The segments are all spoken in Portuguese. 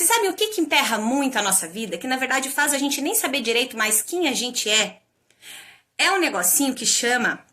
você sabe o que emperra muito a nossa vida? Que na verdade faz a gente nem saber direito mais quem a gente é? É um negocinho que chama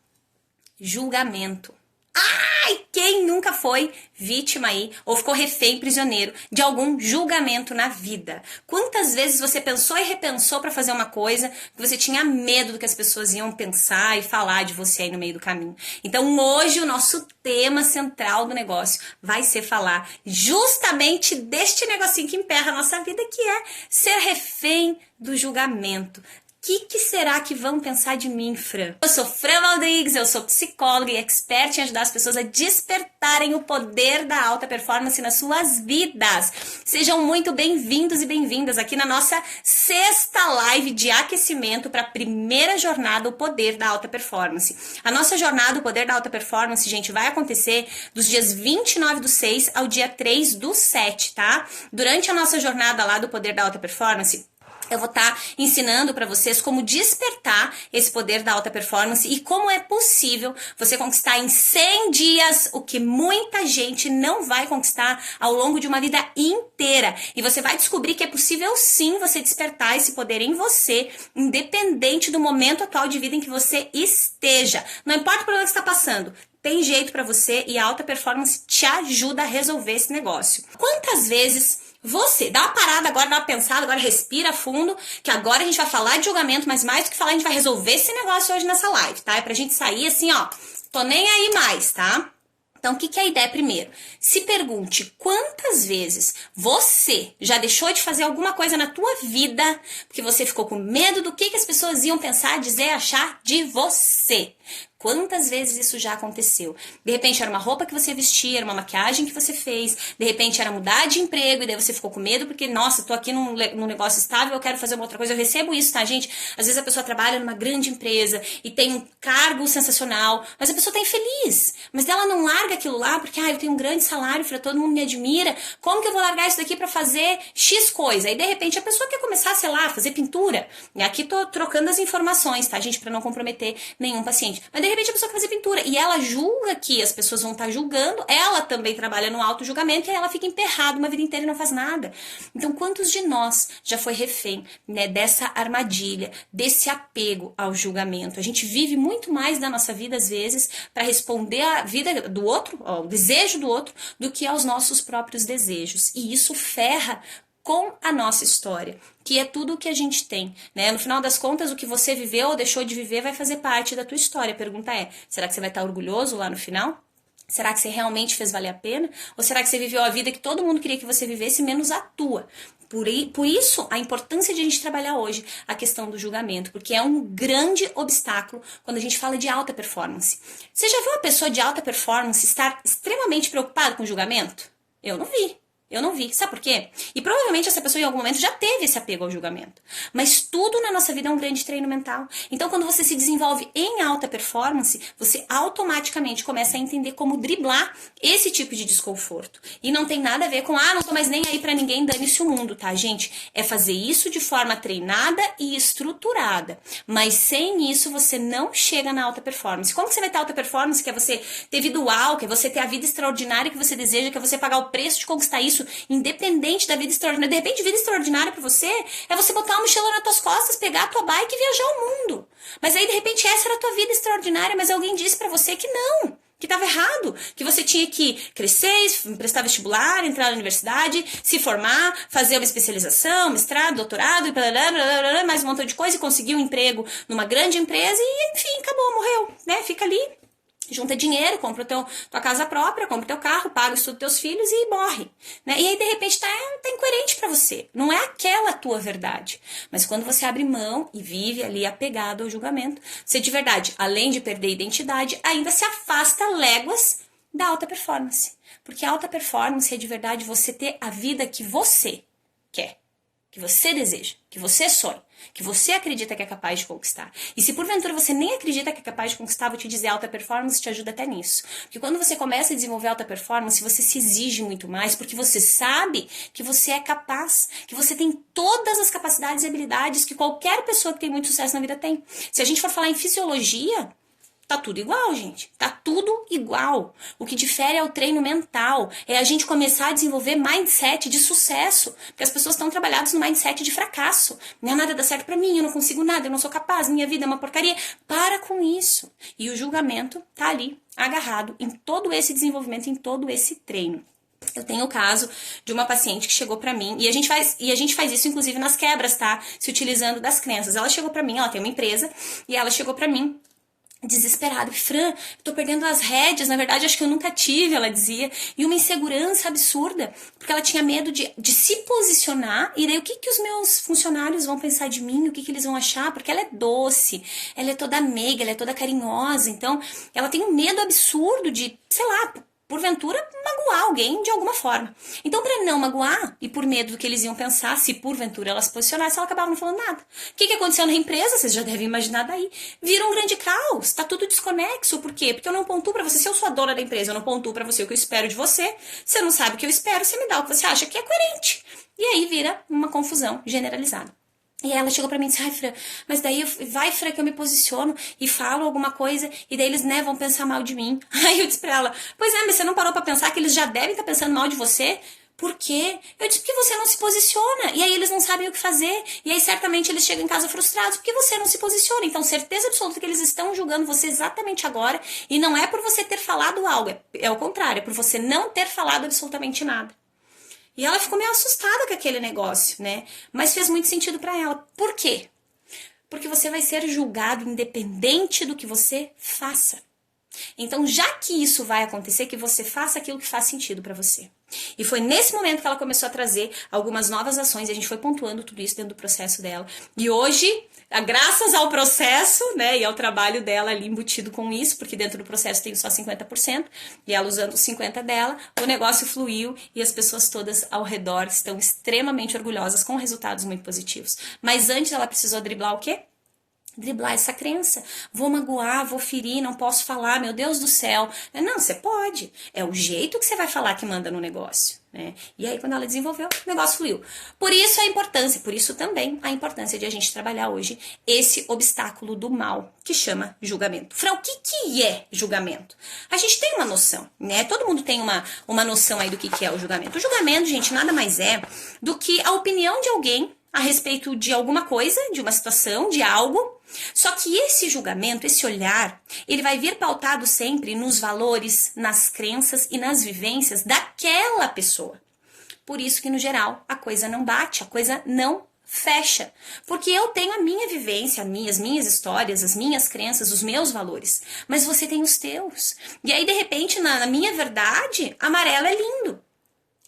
julgamento. Ai, quem nunca foi vítima aí, ou ficou refém, prisioneiro de algum julgamento na vida? Quantas vezes você pensou e repensou para fazer uma coisa que você tinha medo do que as pessoas iam pensar e falar de você aí no meio do caminho? Então hoje o nosso tema central do negócio vai ser falar justamente deste negocinho que emperra a nossa vida, que é ser refém do julgamento. O que será que vão pensar de mim, Fran? Eu sou Fran Valdrigues, eu sou psicóloga e expert em ajudar as pessoas a despertarem o poder da alta performance nas suas vidas. Sejam muito bem-vindos e bem-vindas aqui na nossa sexta live de aquecimento para a primeira jornada, o Poder da Alta Performance. A nossa jornada, o Poder da Alta Performance, gente, vai acontecer dos dias 29/6 ao dia 3/7, tá? Durante a nossa jornada lá do Poder da Alta Performance, eu vou estar ensinando para vocês como despertar esse poder da alta performance e como é possível você conquistar em 100 dias o que muita gente não vai conquistar ao longo de uma vida inteira. E você vai descobrir que é possível sim você despertar esse poder em você, independente do momento atual de vida em que você esteja. Não importa o problema que você está passando. Tem jeito para você e a alta performance te ajuda a resolver esse negócio. Quantas vezes você dá uma parada agora, dá uma pensada, agora respira fundo, que agora a gente vai falar de julgamento, mas mais do que falar, a gente vai resolver esse negócio hoje nessa live, tá? É pra gente sair assim, ó, tô nem aí mais, tá? Então, o que é a ideia primeiro? Se pergunte quantas vezes você já deixou de fazer alguma coisa na tua vida porque você ficou com medo do que as pessoas iam pensar, dizer, achar de você. Quantas vezes isso já aconteceu? De repente era uma roupa que você vestia, era uma maquiagem que você fez, de repente era mudar de emprego e daí você ficou com medo porque, nossa, tô aqui num negócio estável, eu quero fazer uma outra coisa. Eu recebo isso, tá, gente? Às vezes a pessoa trabalha numa grande empresa e tem um cargo sensacional, mas a pessoa tá infeliz. Mas ela não larga aquilo lá porque, eu tenho um grande salário, todo mundo me admira, como que eu vou largar isso daqui pra fazer X coisa? Aí de repente a pessoa quer começar, sei lá, a fazer pintura. E aqui tô trocando as informações, tá, gente? Pra não comprometer nenhum paciente. Mas de repente a pessoa quer fazer pintura e ela julga que as pessoas vão estar julgando, ela também trabalha no auto-julgamento e ela fica emperrada uma vida inteira e não faz nada. Então, quantos de nós já foi refém, né, dessa armadilha, desse apego ao julgamento? A gente vive muito mais da nossa vida, às vezes, para responder à vida do outro, ao desejo do outro, do que aos nossos próprios desejos. E isso ferra com a nossa história, que é tudo o que a gente tem, né? No final das contas, o que você viveu ou deixou de viver vai fazer parte da tua história. A pergunta é, será que você vai estar orgulhoso lá no final? Será que você realmente fez valer a pena? Ou será que você viveu a vida que todo mundo queria que você vivesse, menos a tua? Por isso, a importância de a gente trabalhar hoje a questão do julgamento, porque é um grande obstáculo quando a gente fala de alta performance. Você já viu uma pessoa de alta performance estar extremamente preocupada com o julgamento? Eu não vi. Eu não vi. Sabe por quê? E provavelmente essa pessoa em algum momento já teve esse apego ao julgamento. Mas tudo na nossa vida é um grande treino mental. Então, quando você se desenvolve em alta performance, você automaticamente começa a entender como driblar esse tipo de desconforto. E não tem nada a ver com, não tô mais nem aí pra ninguém, dane-se o mundo, tá, gente? É fazer isso de forma treinada e estruturada. Mas sem isso, você não chega na alta performance. Como que você vai ter alta performance? Que é você ter vida uau, que é você ter a vida extraordinária que você deseja, que é você pagar o preço de conquistar isso, independente da vida extraordinária. De repente, vida extraordinária pra você é você botar uma mochila nas tuas costas, pegar a tua bike e viajar o mundo. Mas aí, de repente, essa era a tua vida extraordinária, mas alguém disse pra você que não, que estava errado, que você tinha que crescer, prestar vestibular, entrar na universidade, se formar, fazer uma especialização, mestrado, doutorado, e blá, blá, blá, blá, mais um montão de coisa, e conseguir um emprego numa grande empresa e, enfim, acabou, morreu, né? Fica ali, junta dinheiro, compra tua casa própria, compra teu carro, paga o estudo dos teus filhos e morre, né? E aí, de repente, tá incoerente pra você. Não é aquela a tua verdade. Mas quando você abre mão e vive ali apegado ao julgamento, você de verdade, além de perder a identidade, ainda se afasta léguas da alta performance. Porque a alta performance é de verdade você ter a vida que você quer, que você deseja, que você sonha, que você acredita que é capaz de conquistar. E se porventura você nem acredita que é capaz de conquistar, vou te dizer, a alta performance te ajuda até nisso. Porque quando você começa a desenvolver alta performance, você se exige muito mais, porque você sabe que você é capaz, que você tem todas as capacidades e habilidades que qualquer pessoa que tem muito sucesso na vida tem. Se a gente for falar em fisiologia, Tá tudo igual, gente. Tá tudo igual. O que difere é o treino mental. É a gente começar a desenvolver mindset de sucesso. Porque as pessoas estão trabalhadas no mindset de fracasso. Não é nada dá certo pra mim, eu não consigo nada, eu não sou capaz, minha vida é uma porcaria. Para com isso. E o julgamento tá ali, agarrado em todo esse desenvolvimento, em todo esse treino. Eu tenho o caso de uma paciente que chegou pra mim, e a gente faz isso inclusive nas quebras, tá? Se utilizando das crenças. Ela chegou pra mim, ela tem uma empresa, e ela chegou pra mim desesperada. Fran, eu tô perdendo as rédeas, na verdade acho que eu nunca tive, ela dizia, e uma insegurança absurda, porque ela tinha medo de se posicionar, e daí o que os meus funcionários vão pensar de mim, o que eles vão achar, porque ela é doce, ela é toda meiga, ela é toda carinhosa, então ela tem um medo absurdo de, sei lá, porventura, magoar alguém de alguma forma. Então, para não magoar, e por medo do que eles iam pensar, se porventura ela se posicionasse, ela acabava não falando nada. O que aconteceu na empresa? Vocês já devem imaginar daí. Vira um grande caos, tá tudo desconexo. Por quê? Porque eu não pontuo pra você. Se eu sou a dona da empresa, eu não pontuo pra você o que eu espero de você. Você não sabe o que eu espero, você me dá o que você acha que é coerente. E aí vira uma confusão generalizada. E aí ela chegou pra mim e disse, ai, Fran, mas daí vai, Fran, que eu me posiciono e falo alguma coisa, e daí eles, né, vão pensar mal de mim. Aí eu disse pra ela, pois é, mas você não parou pra pensar que eles já devem estar pensando mal de você? Por quê? Eu disse, porque você não se posiciona, e aí eles não sabem o que fazer, e aí certamente eles chegam em casa frustrados, porque você não se posiciona. Então, certeza absoluta que eles estão julgando você exatamente agora, e não é por você ter falado algo, é o contrário, é por você não ter falado absolutamente nada. E ela ficou meio assustada com aquele negócio, né? Mas fez muito sentido pra ela. Por quê? Porque você vai ser julgado independente do que você faça. Então, já que isso vai acontecer, que você faça aquilo que faz sentido pra você. E foi nesse momento que ela começou a trazer algumas novas ações, e a gente foi pontuando tudo isso dentro do processo dela. E hoje, graças ao processo, né, e ao trabalho dela ali embutido com isso, porque dentro do processo tem só 50%, e ela usando os 50% dela, o negócio fluiu e as pessoas todas ao redor estão extremamente orgulhosas com resultados muito positivos. Mas antes ela precisou driblar o quê? Driblar essa crença. Vou magoar, vou ferir, não posso falar, meu Deus do céu. Não, você pode. É o jeito que você vai falar que manda no negócio, né? E aí, quando ela desenvolveu, o negócio fluiu. Por isso a importância, por isso também a importância de a gente trabalhar hoje esse obstáculo do mal, que chama julgamento. Fran, o que é julgamento? A gente tem uma noção, né? Todo mundo tem uma noção aí do que é o julgamento. O julgamento, gente, nada mais é do que a opinião de alguém a respeito de alguma coisa, de uma situação, de algo. Só que esse julgamento, esse olhar, ele vai vir pautado sempre nos valores, nas crenças e nas vivências daquela pessoa. Por isso que, no geral, a coisa não bate, a coisa não fecha. Porque eu tenho a minha vivência, as minhas histórias, as minhas crenças, os meus valores. Mas você tem os teus. E aí, de repente, na minha verdade, amarelo é lindo.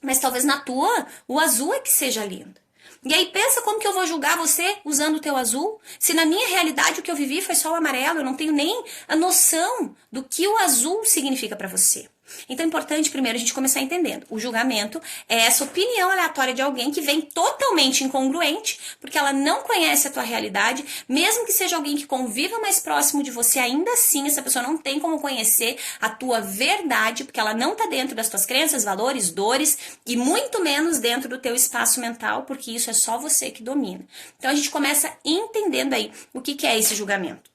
Mas talvez na tua, o azul é que seja lindo. E aí pensa como que eu vou julgar você usando o teu azul, se na minha realidade o que eu vivi foi só o amarelo, eu não tenho nem a noção do que o azul significa para você. Então é importante primeiro a gente começar entendendo. O julgamento é essa opinião aleatória de alguém que vem totalmente incongruente, porque ela não conhece a tua realidade, mesmo que seja alguém que conviva mais próximo de você, ainda assim essa pessoa não tem como conhecer a tua verdade, porque ela não tá dentro das tuas crenças, valores, dores, e muito menos dentro do teu espaço mental, porque isso é só você que domina. Então a gente começa entendendo aí o que é esse julgamento.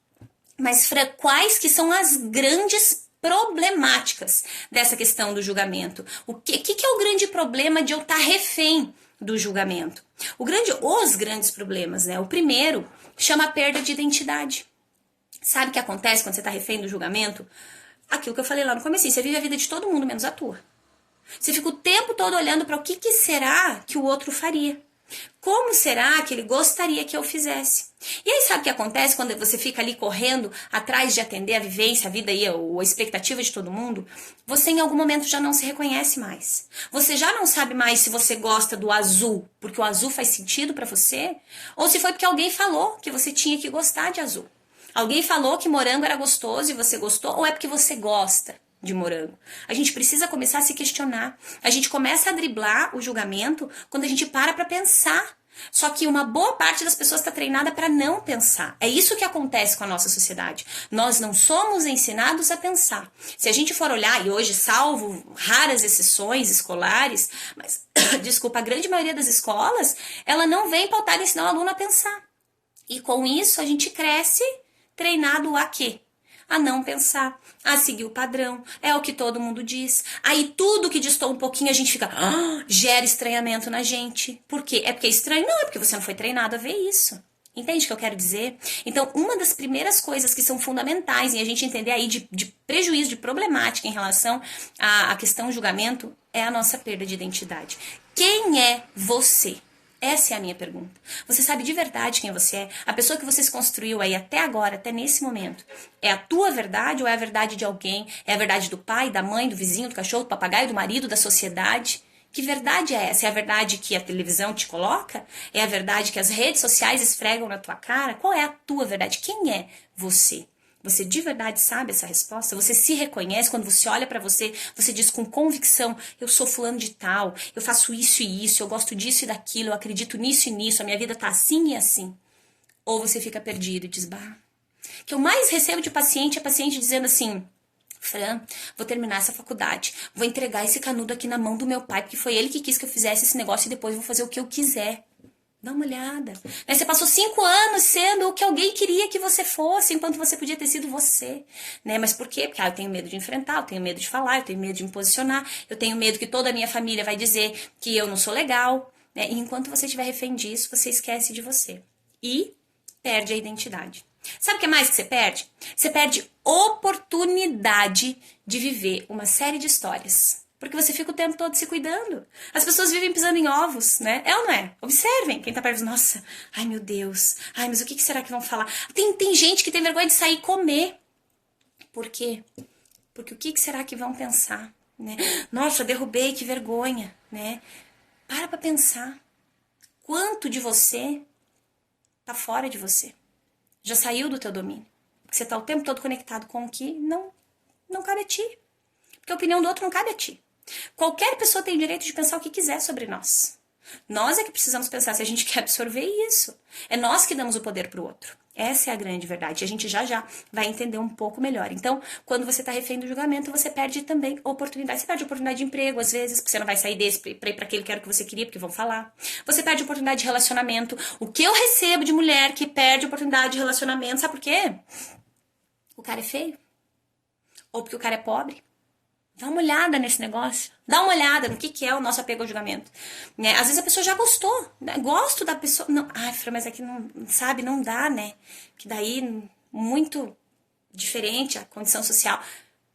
Mas, Fran, quais que são as grandes problemáticas dessa questão do julgamento? O que é o grande problema de eu estar refém do julgamento? Os grandes problemas, né? O primeiro chama a perda de identidade. Sabe o que acontece quando você está refém do julgamento? Aquilo que eu falei lá no começo, você vive a vida de todo mundo, menos a tua. Você fica o tempo todo olhando para o que será que o outro faria. Como será que ele gostaria que eu fizesse? E aí sabe o que acontece quando você fica ali correndo atrás de atender a vivência, a vida e a expectativa de todo mundo? Você em algum momento já não se reconhece mais. Você já não sabe mais se você gosta do azul, porque o azul faz sentido pra você, ou se foi porque alguém falou que você tinha que gostar de azul. Alguém falou que morango era gostoso e você gostou, ou é porque você gosta de morango? A gente precisa começar a se questionar. A gente começa a driblar o julgamento quando a gente para pensar. Só que uma boa parte das pessoas está treinada para não pensar. É isso que acontece com a nossa sociedade. Nós não somos ensinados a pensar. Se a gente for olhar, e hoje, salvo raras exceções escolares, mas, desculpa, a grande maioria das escolas, ela não vem pautada em ensinar o aluno a pensar. E com isso, a gente cresce treinado a quê? a não pensar, a seguir o padrão, é o que todo mundo diz. Aí tudo que distou um pouquinho a gente fica, gera estranhamento na gente. Por quê? É porque é estranho? Não, é porque você não foi treinado a ver isso. Entende o que eu quero dizer? Então, uma das primeiras coisas que são fundamentais em a gente entender aí de prejuízo, de problemática em relação à questão julgamento é a nossa perda de identidade. Quem é você? Essa é a minha pergunta. Você sabe de verdade quem você é? A pessoa que você se construiu aí até agora, até nesse momento, é a tua verdade ou é a verdade de alguém? É a verdade do pai, da mãe, do vizinho, do cachorro, do papagaio, do marido, da sociedade? Que verdade é essa? É a verdade que a televisão te coloca? É a verdade que as redes sociais esfregam na tua cara? Qual é a tua verdade? Quem é você? Você de verdade sabe essa resposta? Você se reconhece quando você olha pra você, você diz com convicção, eu sou fulano de tal, eu faço isso e isso, eu gosto disso e daquilo, eu acredito nisso e nisso, a minha vida tá assim e assim. Ou você fica perdido e diz, bah. O que eu mais recebo de paciente é paciente dizendo assim, Fran, vou terminar essa faculdade, vou entregar esse canudo aqui na mão do meu pai, porque foi ele que quis que eu fizesse esse negócio e depois vou fazer o que eu quiser. Dá uma olhada. Você passou 5 anos sendo o que alguém queria que você fosse, enquanto você podia ter sido você. Né? Mas por quê? Porque eu tenho medo de enfrentar, eu tenho medo de falar, eu tenho medo de me posicionar, eu tenho medo que toda a minha família vai dizer que eu não sou legal. Né? E enquanto você estiver refém disso, você esquece de você. E perde a identidade. Sabe o que mais que você perde? Você perde oportunidade de viver uma série de histórias. Porque você fica o tempo todo se cuidando. As pessoas vivem pisando em ovos, né? É ou não é? Observem. Quem tá perto, nossa, ai meu Deus. Ai, mas o que será que vão falar? Tem gente que tem vergonha de sair e comer. Por quê? Porque o que será que vão pensar? Né? Nossa, derrubei, que vergonha. Né? Para pensar. Quanto de você tá fora de você? Já saiu do teu domínio. Porque você tá o tempo todo conectado com o que não cabe a ti. Porque a opinião do outro não cabe a ti. Qualquer pessoa tem o direito de pensar o que quiser sobre nós. Nós é que precisamos pensar se a gente quer absorver isso. É nós que damos o poder pro outro. Essa é a grande verdade. E a gente já vai entender um pouco melhor. Então, quando você tá refém do julgamento, você perde também oportunidade. Você perde oportunidade de emprego, às vezes, porque você não vai sair desse pra ir pra aquele que era o que você queria, porque vão falar. Você perde oportunidade de relacionamento. O que eu recebo de mulher que perde oportunidade de relacionamento, sabe por quê? O cara é feio. Ou porque o cara é pobre. Dá uma olhada nesse negócio. Dá uma olhada no que é o nosso apego ao julgamento. Né? Às vezes a pessoa já gostou. Né? Gosto da pessoa. Não, ai, Fran, mas aqui não, sabe, não dá, né? Que daí, muito diferente a condição social.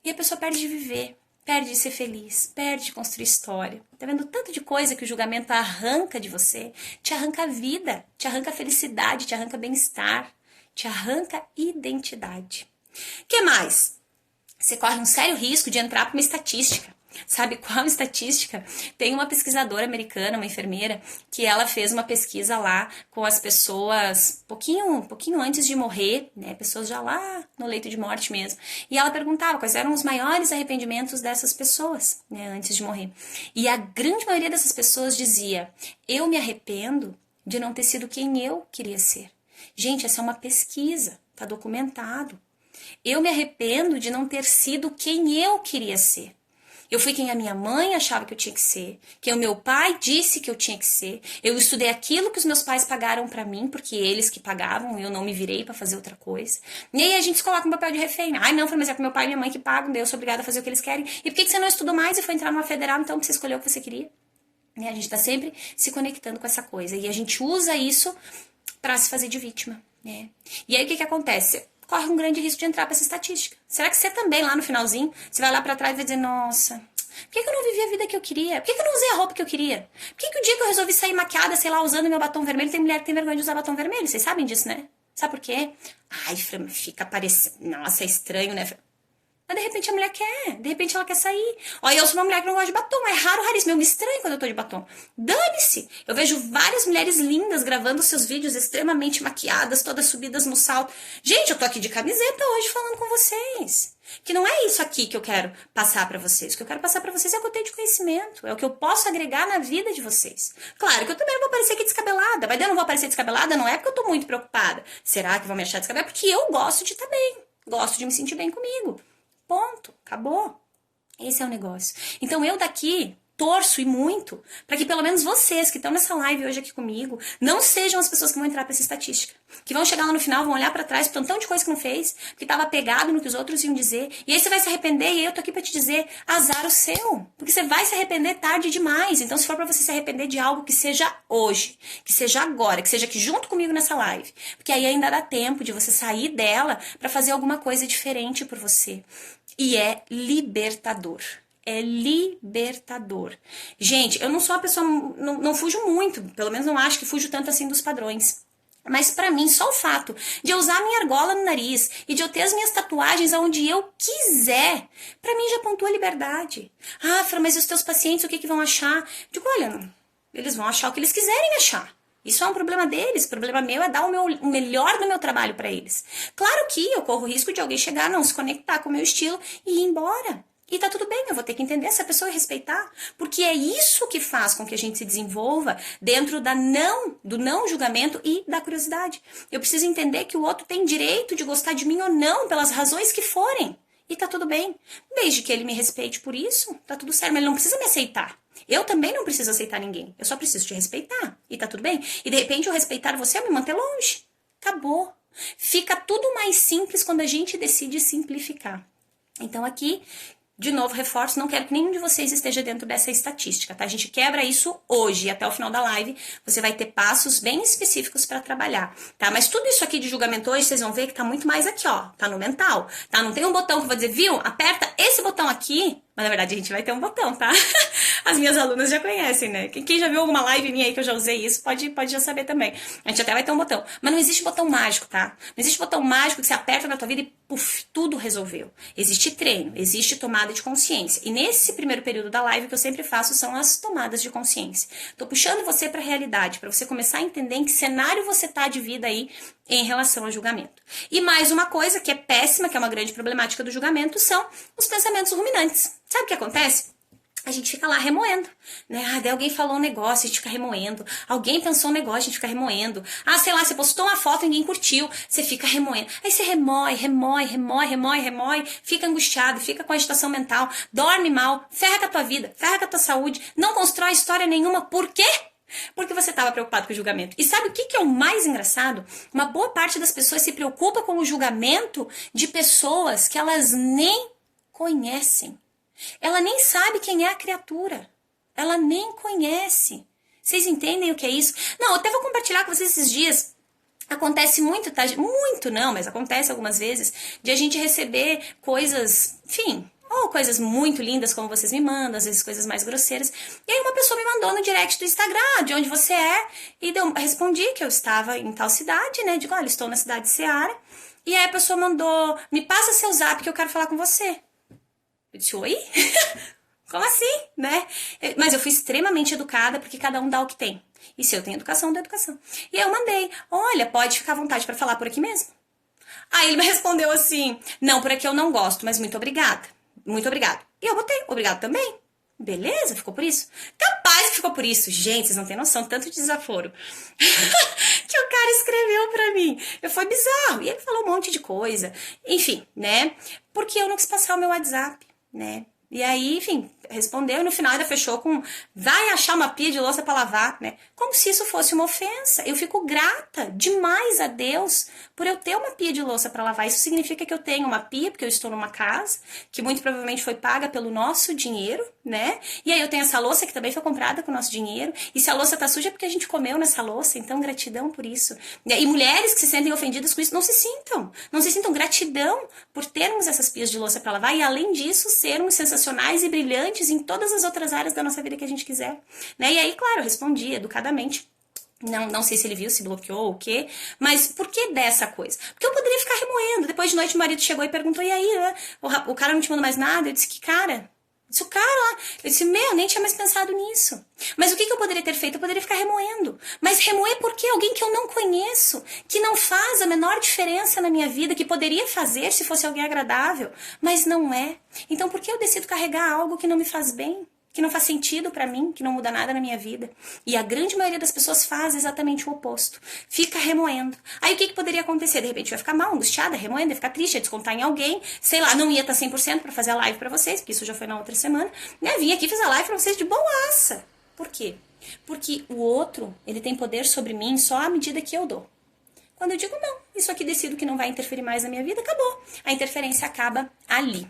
E a pessoa perde de viver. Perde de ser feliz. Perde de construir história. Tá vendo tanto de coisa que o julgamento arranca de você? Te arranca a vida. Te arranca a felicidade. Te arranca bem-estar. Te arranca identidade. O que mais? Você corre um sério risco de entrar para uma estatística. Sabe qual estatística? Tem uma pesquisadora americana, uma enfermeira, que ela fez uma pesquisa lá com as pessoas pouquinho antes de morrer, né? Pessoas já lá no leito de morte mesmo. E ela perguntava quais eram os maiores arrependimentos dessas pessoas, né? Antes de morrer. E a grande maioria dessas pessoas dizia, eu me arrependo de não ter sido quem eu queria ser. Gente, essa é uma pesquisa, tá documentado. Eu me arrependo de não ter sido quem eu queria ser. Eu fui quem a minha mãe achava que eu tinha que ser, quem o meu pai disse que eu tinha que ser. Eu estudei aquilo que os meus pais pagaram pra mim, porque eles que pagavam, eu não me virei pra fazer outra coisa. E aí a gente se coloca no papel de refém. Ai, não, mas é com meu pai e minha mãe que pagam, daí eu sou obrigada a fazer o que eles querem. E por que você não estudou mais e foi entrar numa federal, então, pra você escolher o que você queria? E a gente tá sempre se conectando com essa coisa. E a gente usa isso pra se fazer de vítima, né? E aí o que acontece? Corre um grande risco de entrar para essa estatística. Será que você também, lá no finalzinho, você vai lá para trás e vai dizer, nossa, por que eu não vivi a vida que eu queria? Por que eu não usei a roupa que eu queria? Por que o dia que eu resolvi sair maquiada, sei lá, usando meu batom vermelho, tem mulher que tem vergonha de usar batom vermelho? Vocês sabem disso, né? Sabe por quê? Ai, Fran, fica parecendo, nossa, é estranho, né? Mas de repente a mulher quer, de repente ela quer sair. Olha, eu sou uma mulher que não gosta de batom, é raro, raríssimo, eu me estranho quando eu tô de batom. Dane-se! Eu vejo várias mulheres lindas gravando seus vídeos extremamente maquiadas, todas subidas no salto. Gente, eu tô aqui de camiseta hoje falando com vocês. Que não é isso aqui que eu quero passar pra vocês. O que eu quero passar pra vocês é o que eu tenho de conhecimento, é o que eu posso agregar na vida de vocês. Claro que eu também não vou aparecer aqui descabelada, mas eu não vou aparecer descabelada não é porque eu tô muito preocupada. Será que vão me achar descabelada? Porque eu gosto de estar bem, gosto de me sentir bem comigo. Ponto. Acabou. Esse é o negócio. Então eu daqui, torço e muito para que pelo menos vocês que estão nessa live hoje aqui comigo não sejam as pessoas que vão entrar para essa estatística. Que vão chegar lá no final, vão olhar para trás, tantão de coisa que não fez, porque estava apegado no que os outros iam dizer. E aí você vai se arrepender e eu tô aqui para te dizer, azar o seu. Porque você vai se arrepender tarde demais. Então se for para você se arrepender de algo que seja hoje, que seja agora, que seja aqui junto comigo nessa live. Porque aí ainda dá tempo de você sair dela para fazer alguma coisa diferente por você. E é libertador. É libertador. Gente, eu não sou uma pessoa, não fujo muito, pelo menos não acho que fujo tanto assim dos padrões. Mas pra mim, só o fato de eu usar a minha argola no nariz e de eu ter as minhas tatuagens onde eu quiser, pra mim já pontua liberdade. Ah, Fran, mas os teus pacientes, o que vão achar? Digo, olha, eles vão achar o que eles quiserem achar. Isso é um problema deles, o problema meu é dar o melhor do meu trabalho pra eles. Claro que eu corro o risco de alguém chegar, não se conectar com o meu estilo e ir embora. E tá tudo bem, eu vou ter que entender essa pessoa e respeitar, porque é isso que faz com que a gente se desenvolva dentro do não julgamento e da curiosidade. Eu preciso entender que o outro tem direito de gostar de mim ou não, pelas razões que forem. E tá tudo bem. Desde que ele me respeite por isso, tá tudo certo, mas ele não precisa me aceitar. Eu também não preciso aceitar ninguém, eu só preciso te respeitar. E tá tudo bem. E de repente eu respeitar você, eu me manter longe. Acabou. Fica tudo mais simples quando a gente decide simplificar. Então aqui, de novo, reforço, não quero que nenhum de vocês esteja dentro dessa estatística, tá? A gente quebra isso hoje, até o final da live, você vai ter passos bem específicos para trabalhar, tá? Mas tudo isso aqui de julgamento hoje, vocês vão ver que tá muito mais aqui, ó, tá no mental, tá? Não tem um botão que eu vou dizer, viu? Aperta esse botão aqui, mas na verdade a gente vai ter um botão, tá? As minhas alunas já conhecem, né? Quem já viu alguma live minha aí que eu já usei isso, pode já saber também. A gente até vai ter um botão. Mas não existe botão mágico, tá? Não existe botão mágico que você aperta na tua vida e puf, tudo resolveu. Existe treino, existe tomada de consciência. E nesse primeiro período da live, o que eu sempre faço são as tomadas de consciência. Tô puxando você pra realidade, pra você começar a entender em que cenário você tá de vida aí em relação ao julgamento. E mais uma coisa que é péssima, que é uma grande problemática do julgamento, são os pensamentos ruminantes. Sabe o que acontece? A gente fica lá remoendo, né? Ah, daí alguém falou um negócio, a gente fica remoendo. Alguém pensou um negócio, a gente fica remoendo. Ah, sei lá, você postou uma foto e ninguém curtiu, você fica remoendo. Aí você remói, fica angustiado, fica com agitação mental, dorme mal, ferra com a tua vida, ferra com a tua saúde, não constrói história nenhuma. Por quê? Porque você estava preocupado com o julgamento. E sabe o que é o mais engraçado? Uma boa parte das pessoas se preocupa com o julgamento de pessoas que elas nem conhecem. Ela nem sabe quem é a criatura. Ela nem conhece. Vocês entendem o que é isso? Não, eu até vou compartilhar com vocês esses dias. Acontece muito, tá? Muito não, mas acontece algumas vezes de a gente receber coisas, enfim, ou coisas muito lindas como vocês me mandam, às vezes coisas mais grosseiras. E aí uma pessoa me mandou no direct do Instagram, de onde você é, e respondi que eu estava em tal cidade, né? Digo, olha, estou na cidade de Ceará. E aí a pessoa mandou, me passa seu zap que eu quero falar com você. Eu disse, oi? Como assim, né? Mas eu fui extremamente educada, porque cada um dá o que tem. E se eu tenho educação, eu dou educação. E aí eu mandei, olha, pode ficar à vontade para falar por aqui mesmo? Aí ele me respondeu assim, não, por aqui eu não gosto, mas muito obrigada. Muito obrigado. E eu botei, obrigado também. Beleza, ficou por isso? Capaz que ficou por isso. Gente, vocês não têm noção, tanto de desaforo que o cara escreveu pra mim. Foi bizarro. E ele falou um monte de coisa. Enfim, né? Porque eu não quis passar o meu WhatsApp, né? E aí, enfim, respondeu e no final ainda fechou com vai achar uma pia de louça pra lavar, né? Como se isso fosse uma ofensa. Eu fico grata demais a Deus por eu ter uma pia de louça pra lavar. Isso significa que eu tenho uma pia, porque eu estou numa casa que muito provavelmente foi paga pelo nosso dinheiro, né? E aí eu tenho essa louça que também foi comprada com o nosso dinheiro. E se a louça tá suja é porque a gente comeu nessa louça, então gratidão por isso. E mulheres que se sentem ofendidas com isso, não se sintam. Não se sintam gratidão por termos essas pias de louça pra lavar e além disso sermos sensacionais e brilhantes em todas as outras áreas da nossa vida que a gente quiser, né? E aí, claro, eu respondi educadamente. Não sei se ele viu, se bloqueou ou o quê, mas por que dessa coisa? Porque eu poderia ficar remoendo. Depois de noite, o marido chegou e perguntou, e aí, né? O cara não te mandou mais nada? Eu disse, que cara? Disse o cara lá. Eu disse, eu nem tinha mais pensado nisso. Mas o que eu poderia ter feito? Eu poderia ficar remoendo. Mas remoer por quê? Alguém que eu não conheço, que não faz a menor diferença na minha vida, que poderia fazer se fosse alguém agradável, mas não é. Então por que eu decido carregar algo que não me faz bem? que não faz sentido pra mim, que não muda nada na minha vida. E a grande maioria das pessoas faz exatamente o oposto. Fica remoendo. Aí o que poderia acontecer? De repente vai ficar mal, angustiada, remoendo, vai ficar triste, vai descontar em alguém. Sei lá, não ia estar 100% pra fazer a live pra vocês, porque isso já foi na outra semana. Né? Vim aqui, fiz a live pra vocês de boaça. Por quê? Porque o outro, ele tem poder sobre mim só à medida que eu dou. Quando eu digo não, isso aqui decido que não vai interferir mais na minha vida, acabou. A interferência acaba ali.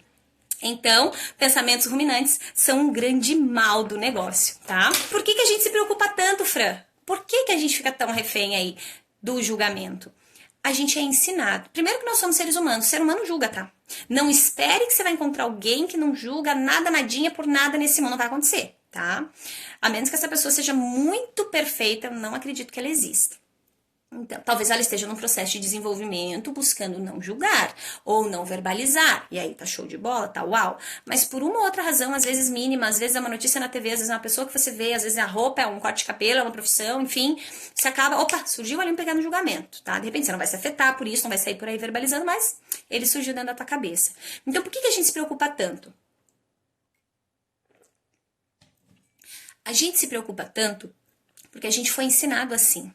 Então, pensamentos ruminantes são um grande mal do negócio, tá? Por que a gente se preocupa tanto, Fran? Por que a gente fica tão refém aí do julgamento? A gente é ensinado. Primeiro que nós somos seres humanos. O ser humano julga, tá? Não espere que você vai encontrar alguém que não julga nada, nadinha por nada nesse mundo. Não vai acontecer, tá? A menos que essa pessoa seja muito perfeita, eu não acredito que ela exista. Então, talvez ela esteja num processo de desenvolvimento buscando não julgar ou não verbalizar. E aí tá show de bola, tá uau. Mas por uma ou outra razão, às vezes mínima, às vezes é uma notícia na TV, às vezes é uma pessoa que você vê, às vezes é a roupa, é um corte de cabelo, é uma profissão, enfim. Você acaba, opa, surgiu ali um pegando julgamento, tá? De repente você não vai se afetar por isso, não vai sair por aí verbalizando, mas ele surgiu dentro da tua cabeça. Então por que a gente se preocupa tanto? A gente se preocupa tanto porque a gente foi ensinado assim.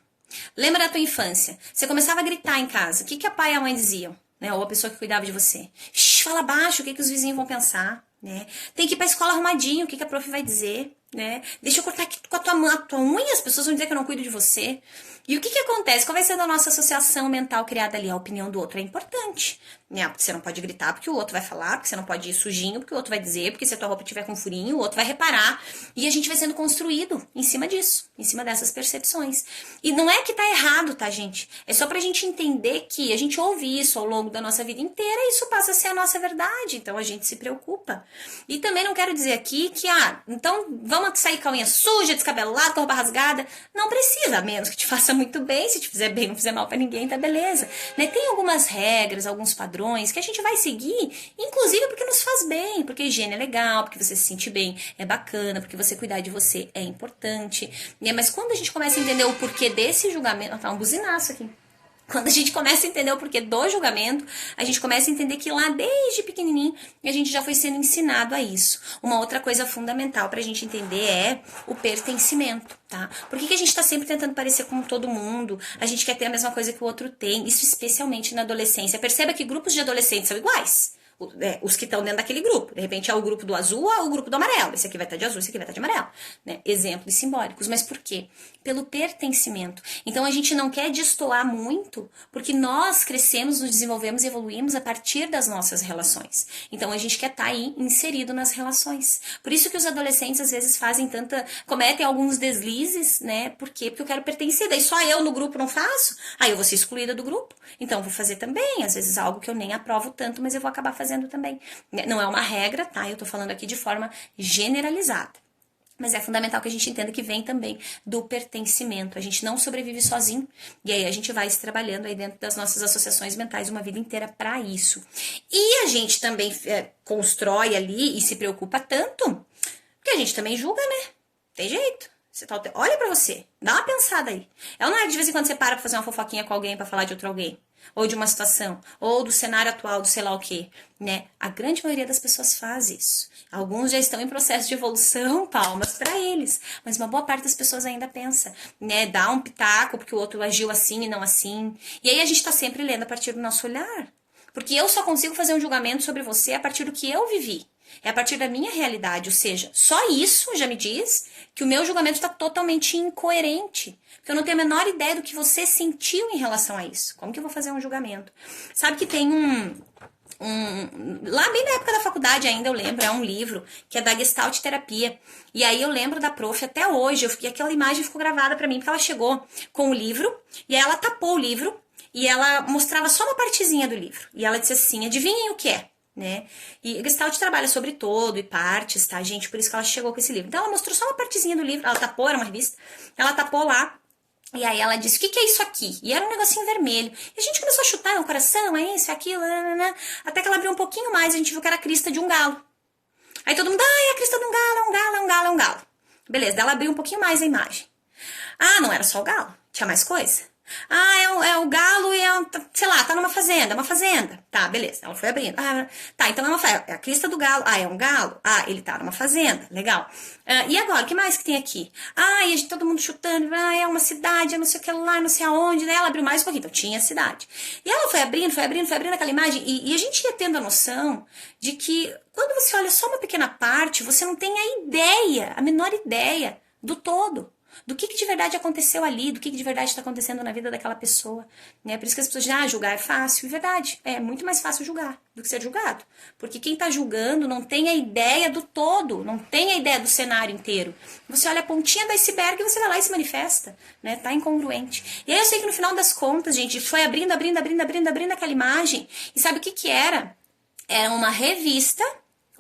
Lembra da tua infância? Você começava a gritar em casa. O que a pai e a mãe diziam? Né? Ou a pessoa que cuidava de você. Shhh, fala baixo, o que os vizinhos vão pensar? Né? Tem que ir pra escola arrumadinho, o que a prof vai dizer? Né? Deixa eu cortar aqui com a tua unha, as pessoas vão dizer que eu não cuido de você. E o que acontece? Qual vai ser a nossa associação mental criada ali? A opinião do outro é importante. Né? Porque você não pode gritar porque o outro vai falar, porque você não pode ir sujinho porque o outro vai dizer, porque se a tua roupa tiver com furinho, o outro vai reparar. E a gente vai sendo construído em cima disso, em cima dessas percepções. E não é que tá errado, tá, gente? É só pra gente entender que a gente ouve isso ao longo da nossa vida inteira e isso passa a ser a nossa verdade. Então a gente se preocupa. E também não quero dizer aqui que, então vamos sair com a unha suja, descabelada, com a roupa rasgada. Não precisa, a menos que te faça muito bem. Se te fizer bem, não fizer mal pra ninguém, tá beleza. Né? Tem algumas regras, alguns padrões que a gente vai seguir, inclusive porque nos faz bem, porque higiene é legal, porque você se sente bem é bacana, porque você cuidar de você é importante. Né? Mas quando a gente começa a entender o porquê desse julgamento... Tá um buzinaço aqui. Quando a gente começa a entender o porquê do julgamento, a gente começa a entender que lá desde pequenininho a gente já foi sendo ensinado a isso. Uma outra coisa fundamental pra gente entender é o pertencimento, tá? Por que a gente tá sempre tentando parecer com todo mundo? A gente quer ter a mesma coisa que o outro tem, isso especialmente na adolescência. Perceba que grupos de adolescentes são iguais. Os que estão dentro daquele grupo. De repente é o grupo do azul ou o grupo do amarelo. Esse aqui vai estar de azul, esse aqui vai estar de amarelo. Né? Exemplos simbólicos. Mas por quê? Pelo pertencimento. Então a gente não quer destoar muito, porque nós crescemos, nos desenvolvemos e evoluímos a partir das nossas relações. Então a gente quer estar aí inserido nas relações. Por isso que os adolescentes às vezes cometem alguns deslizes, né? Por quê? Porque eu quero pertencer. Daí só eu no grupo não faço? Aí eu vou ser excluída do grupo. Então eu vou fazer também. Às vezes algo que eu nem aprovo tanto, mas eu vou acabar fazendo também. Não é uma regra, tá? Eu tô falando aqui de forma generalizada. Mas é fundamental que a gente entenda que vem também do pertencimento. A gente não sobrevive sozinho. E aí a gente vai se trabalhando aí dentro das nossas associações mentais uma vida inteira para isso. E a gente também constrói ali e se preocupa tanto, porque a gente também julga, né? Tem jeito. Olha pra você, dá uma pensada aí. Não é de vez em quando você para pra fazer uma fofoquinha com alguém, pra falar de outro alguém. Ou de uma situação, ou do cenário atual, do sei lá o quê, né? A grande maioria das pessoas faz isso. Alguns já estão em processo de evolução, palmas pra eles. Mas uma boa parte das pessoas ainda pensa, né? Dá um pitaco porque o outro agiu assim e não assim. E aí a gente tá sempre lendo a partir do nosso olhar. Porque eu só consigo fazer um julgamento sobre você a partir do que eu vivi. É a partir da minha realidade, ou seja, só isso já me diz que o meu julgamento está totalmente incoerente. Porque eu não tenho a menor ideia do que você sentiu em relação a isso. Como que eu vou fazer um julgamento? Sabe que tem lá bem na época da faculdade ainda eu lembro, é um livro que é da Gestalt Terapia. E aí eu lembro da prof até hoje, aquela imagem ficou gravada pra mim, porque ela chegou com o livro, e aí ela tapou o livro, e ela mostrava só uma partezinha do livro. E ela disse assim, adivinhem o que é? Né? E Gestalt trabalha sobre todo e partes, tá, gente? Por isso que ela chegou com esse livro. Então ela mostrou só uma partezinha do livro, ela tapou, era uma revista, ela tapou lá, e aí ela disse, o que é isso aqui? E era um negocinho vermelho. E a gente começou a chutar, é um coração, é isso, é aquilo, até que ela abriu um pouquinho mais, a gente viu que era a crista de um galo. Aí todo mundo, é a crista de um galo, é um galo, é um galo, é um galo. Beleza, daí ela abriu um pouquinho mais a imagem. Não era só o galo, tinha mais coisa. Ah, é o galo e sei lá, tá numa fazenda, uma fazenda. Tá, beleza, ela foi abrindo. Ah, tá, então é a crista do galo. Ah, é um galo? Ah, ele tá numa fazenda, legal. E agora, o que mais que tem aqui? Ah, e todo mundo chutando, ah, é uma cidade, é não sei o que lá, não sei aonde, né? Ela abriu mais um pouquinho, então tinha a cidade. E ela foi abrindo aquela imagem, e a gente ia tendo a noção de que quando você olha só uma pequena parte, você não tem a ideia, a menor ideia do todo. Do que de verdade aconteceu ali, do que de verdade está acontecendo na vida daquela pessoa. Né? Por isso que as pessoas dizem, julgar é fácil. E verdade, é muito mais fácil julgar do que ser julgado. Porque quem está julgando não tem a ideia do todo, não tem a ideia do cenário inteiro. Você olha a pontinha do iceberg e você vai lá e se manifesta. Né? Tá incongruente. E aí eu sei que no final das contas, gente, foi abrindo aquela imagem. E sabe o que era? Era uma revista.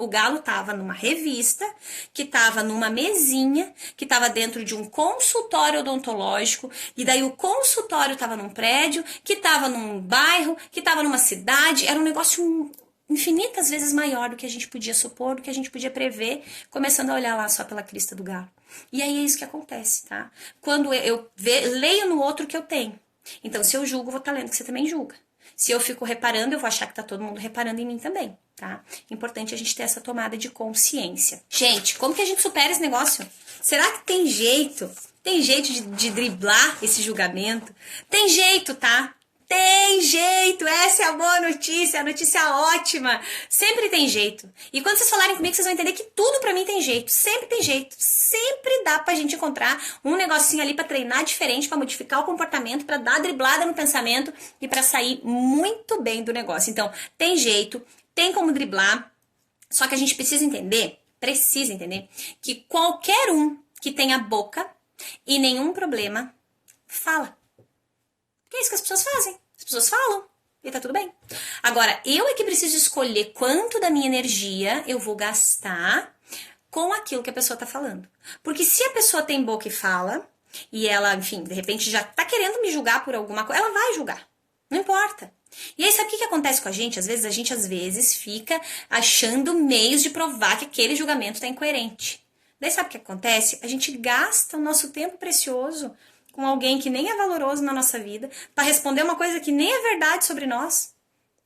O galo estava numa revista, que estava numa mesinha, que estava dentro de um consultório odontológico, e daí o consultório estava num prédio, que estava num bairro, que estava numa cidade. Era um negócio infinitas vezes maior do que a gente podia supor, do que a gente podia prever, começando a olhar lá só pela crista do galo. E aí é isso que acontece, tá? Quando eu leio no outro que eu tenho. Então, se eu julgo, eu vou estar lendo que você também julga. Se eu fico reparando, eu vou achar que tá todo mundo reparando em mim também, tá? Importante a gente ter essa tomada de consciência. Gente, como que a gente supera esse negócio? Será que tem jeito? Tem jeito de driblar esse julgamento? Tem jeito, tá? Tem jeito, essa é a boa notícia, a notícia ótima. Sempre tem jeito. E quando vocês falarem comigo, vocês vão entender que tudo pra mim tem jeito. Sempre tem jeito. Sempre dá pra gente encontrar um negocinho ali pra treinar diferente, pra modificar o comportamento, pra dar driblada no pensamento e pra sair muito bem do negócio. Então, tem jeito, tem como driblar, só que a gente precisa entender que qualquer um que tenha boca e nenhum problema, fala. Porque é isso que as pessoas fazem. As pessoas falam e tá tudo bem. Agora, eu é que preciso escolher quanto da minha energia eu vou gastar com aquilo que a pessoa tá falando. Porque se a pessoa tem boca e fala, e ela, enfim, de repente já tá querendo me julgar por alguma coisa, ela vai julgar. Não importa. E aí, sabe o que acontece com a gente? Às vezes fica achando meios de provar que aquele julgamento tá incoerente. Daí sabe o que acontece? A gente gasta o nosso tempo precioso com alguém que nem é valoroso na nossa vida, para responder uma coisa que nem é verdade sobre nós.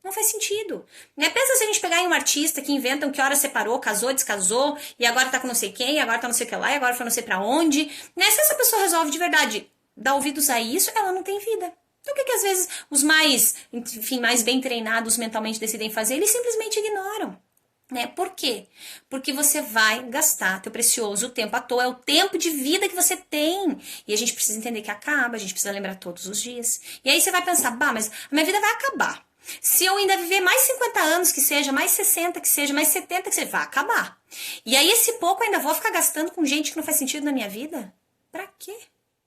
Não faz sentido. Pensa se a gente pegar em um artista que inventam que hora separou, casou, descasou, e agora tá com não sei quem, e agora tá não sei o que lá, e agora foi não sei pra onde. Se essa pessoa resolve de verdade dar ouvidos a isso, ela não tem vida. Então o que às vezes os mais bem treinados mentalmente decidem fazer? Eles simplesmente ignoram. Por quê? Porque você vai gastar teu precioso tempo à toa, é o tempo de vida que você tem. E a gente precisa entender que acaba, a gente precisa lembrar todos os dias. E aí você vai pensar, mas a minha vida vai acabar. Se eu ainda viver mais 50 anos que seja, mais 60 que seja, mais 70 que seja, vai acabar. E aí esse pouco eu ainda vou ficar gastando com gente que não faz sentido na minha vida? Pra quê?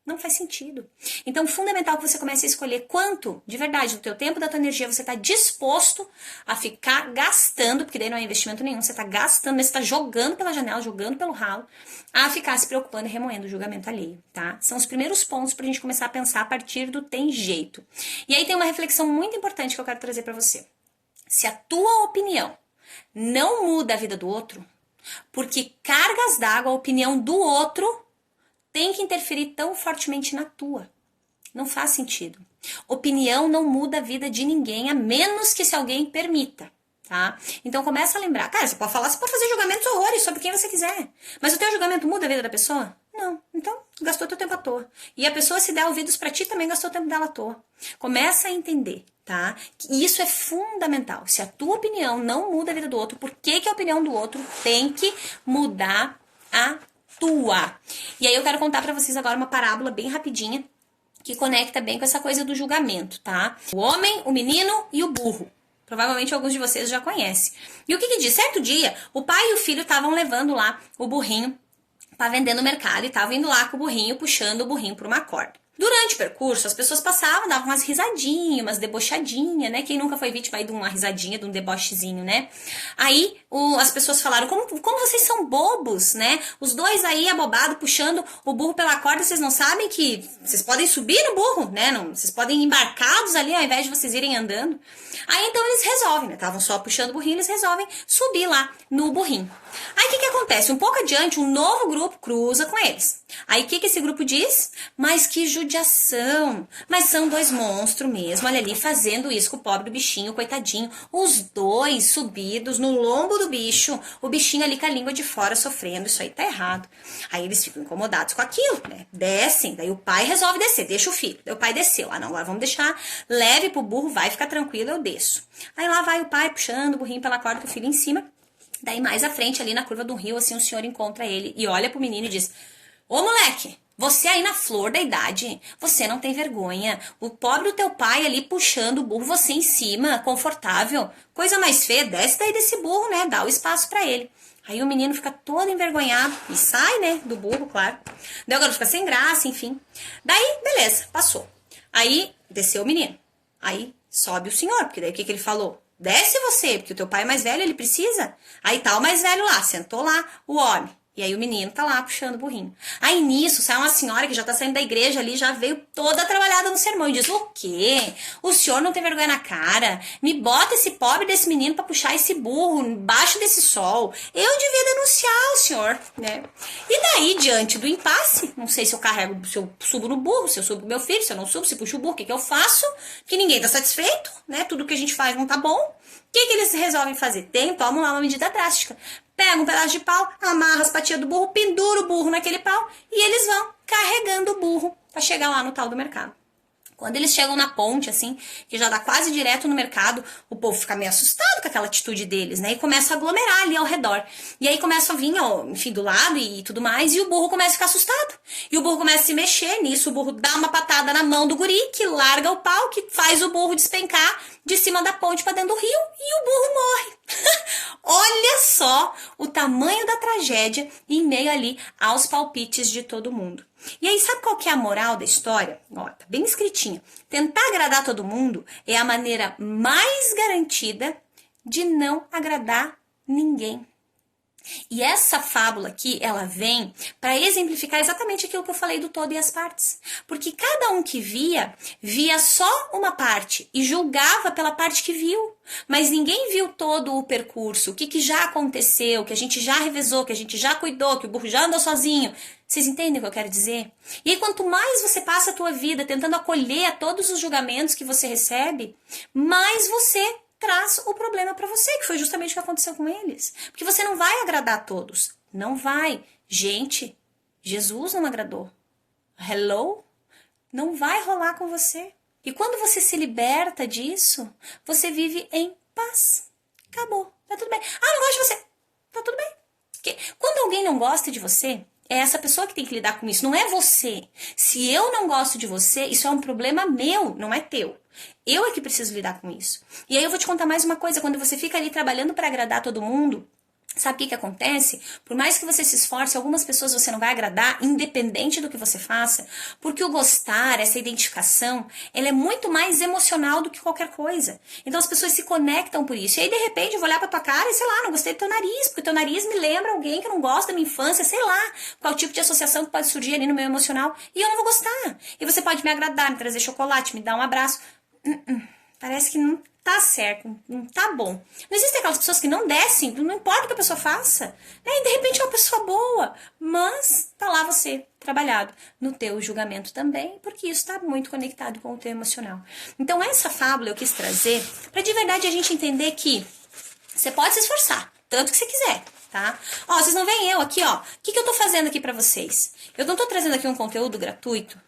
Não faz sentido. Então, fundamental que você comece a escolher quanto, de verdade, do teu tempo, da tua energia, você está disposto a ficar gastando, porque daí não é investimento nenhum, você está gastando, você está jogando pela janela, jogando pelo ralo, a ficar se preocupando e remoendo o julgamento alheio, tá? São os primeiros pontos para a gente começar a pensar a partir do tem jeito. E aí tem uma reflexão muito importante que eu quero trazer para você. Se a tua opinião não muda a vida do outro, porque cargas d'água, a opinião do outro tem que interferir tão fortemente na tua. Não faz sentido. Opinião não muda a vida de ninguém, a menos que se alguém permita, tá? Então começa a lembrar. Cara, você pode falar, você pode fazer julgamentos horrores sobre quem você quiser. Mas o teu julgamento muda a vida da pessoa? Não. Então, gastou teu tempo à toa. E a pessoa, se der ouvidos pra ti, também gastou o tempo dela à toa. Começa a entender, tá? Que isso é fundamental. Se a tua opinião não muda a vida do outro, por que a opinião do outro tem que mudar a tua? E aí eu quero contar pra vocês agora uma parábola bem rapidinha que conecta bem com essa coisa do julgamento, tá? O homem, o menino e o burro. Provavelmente alguns de vocês já conhecem. E o que diz? Certo dia, o pai e o filho estavam levando lá o burrinho para vender no mercado e estavam indo lá com o burrinho, puxando o burrinho por uma corda. Durante o percurso, as pessoas passavam, davam umas risadinhas, umas debochadinhas, né? Quem nunca foi vítima aí de uma risadinha, de um debochezinho, né? Aí as pessoas falaram, como vocês são bobos, né? Os dois aí abobados, puxando o burro pela corda, vocês não sabem que vocês podem subir no burro, né? Não, vocês podem ir embarcados ali ao invés de vocês irem andando. Aí então eles resolvem, né? Estavam só puxando o burrinho, eles resolvem subir lá no burrinho. Aí o que acontece? Um pouco adiante, um novo grupo cruza com eles. Aí o que esse grupo diz? Mas que judiação judiação. Mas são dois monstros mesmo, olha ali, fazendo isso com o pobre bichinho, coitadinho. Os dois subidos no lombo do bicho, o bichinho ali com a língua de fora sofrendo, isso aí tá errado. Aí eles ficam incomodados com aquilo, né? Descem, daí o pai resolve descer, deixa o filho. Daí o pai desceu, não, agora vamos deixar leve pro burro, vai ficar tranquilo, eu desço. Aí lá vai o pai puxando o burrinho pela corda com o filho em cima. Daí mais à frente, ali na curva do rio, assim, o senhor encontra ele e olha pro menino e diz: ô moleque, você aí na flor da idade, você não tem vergonha. O pobre do teu pai ali puxando o burro, você em cima, confortável. Coisa mais feia, desce daí desse burro, né? Dá o espaço pra ele. Aí o menino fica todo envergonhado e sai, né, do burro, claro. Daí o garoto fica sem graça, enfim. Daí, beleza, passou. Aí desceu o menino. Aí sobe o senhor, porque daí o que ele falou? Desce você, porque o teu pai é mais velho, ele precisa. Aí tá o mais velho lá, sentou lá o homem. E aí o menino tá lá puxando o burrinho. Aí nisso sai uma senhora que já tá saindo da igreja ali, já veio toda trabalhada no sermão. E diz: o quê? O senhor não tem vergonha na cara? Me bota esse pobre desse menino pra puxar esse burro embaixo desse sol. Eu devia denunciar o senhor, né? E daí, diante do impasse, não sei se eu carrego, se eu subo no burro, se eu subo pro meu filho, se eu não subo, se puxo o burro, o que eu faço? Porque ninguém tá satisfeito, né? Tudo que a gente faz não tá bom. O que eles resolvem fazer? Tomam lá uma medida drástica. Pega um pedaço de pau, amarra as patinhas do burro, pendura o burro naquele pau e eles vão carregando o burro para chegar lá no tal do mercado. Quando eles chegam na ponte, assim, que já dá quase direto no mercado, o povo fica meio assustado com aquela atitude deles, né? E começa a aglomerar ali ao redor. E aí começa a vir, ó, enfim, do lado e tudo mais, e o burro começa a ficar assustado. E o burro começa a se mexer nisso, o burro dá uma patada na mão do guri, que larga o pau, que faz o burro despencar de cima da ponte para dentro do rio, e o burro morre. Olha só o tamanho da tragédia em meio ali aos palpites de todo mundo. E aí, sabe qual que é a moral da história? Ó, tá bem escritinho. Tentar agradar todo mundo é a maneira mais garantida de não agradar ninguém. E essa fábula aqui, ela vem para exemplificar exatamente aquilo que eu falei do todo e as partes. Porque cada um que via só uma parte e julgava pela parte que viu. Mas ninguém viu todo o percurso, o que já aconteceu, que a gente já revezou, que a gente já cuidou, que o burro já andou sozinho. Vocês entendem o que eu quero dizer? E aí, quanto mais você passa a tua vida tentando acolher a todos os julgamentos que você recebe, mais você traz o problema para você, que foi justamente o que aconteceu com eles. Porque você não vai agradar a todos. Não vai. Gente, Jesus não agradou. Hello? Não vai rolar com você. E quando você se liberta disso, você vive em paz. Acabou. Tá tudo bem. Ah, não gosto de você. Tá tudo bem. Porque quando alguém não gosta de você, é essa pessoa que tem que lidar com isso, não é você. Se eu não gosto de você, isso é um problema meu, não é teu. Eu é que preciso lidar com isso. E aí eu vou te contar mais uma coisa, quando você fica ali trabalhando para agradar todo mundo, sabe o que acontece? Por mais que você se esforce, algumas pessoas você não vai agradar, independente do que você faça, porque o gostar, essa identificação, ela é muito mais emocional do que qualquer coisa. Então as pessoas se conectam por isso. E aí, de repente, eu vou olhar pra tua cara e, sei lá, não gostei do teu nariz, porque o teu nariz me lembra alguém que eu não gosto da minha infância, sei lá, qual tipo de associação que pode surgir ali no meu emocional, e eu não vou gostar. E você pode me agradar, me trazer chocolate, me dar um abraço. Parece que não tá certo, não tá bom. Não existem aquelas pessoas que não descem, não importa o que a pessoa faça, né? E de repente é uma pessoa boa, mas tá lá você trabalhado no teu julgamento também, porque isso tá muito conectado com o teu emocional. Então essa fábula eu quis trazer pra de verdade a gente entender que você pode se esforçar, tanto que você quiser, tá? Ó, vocês não veem eu aqui, ó, o que eu tô fazendo aqui pra vocês? Eu não tô trazendo aqui um conteúdo gratuito.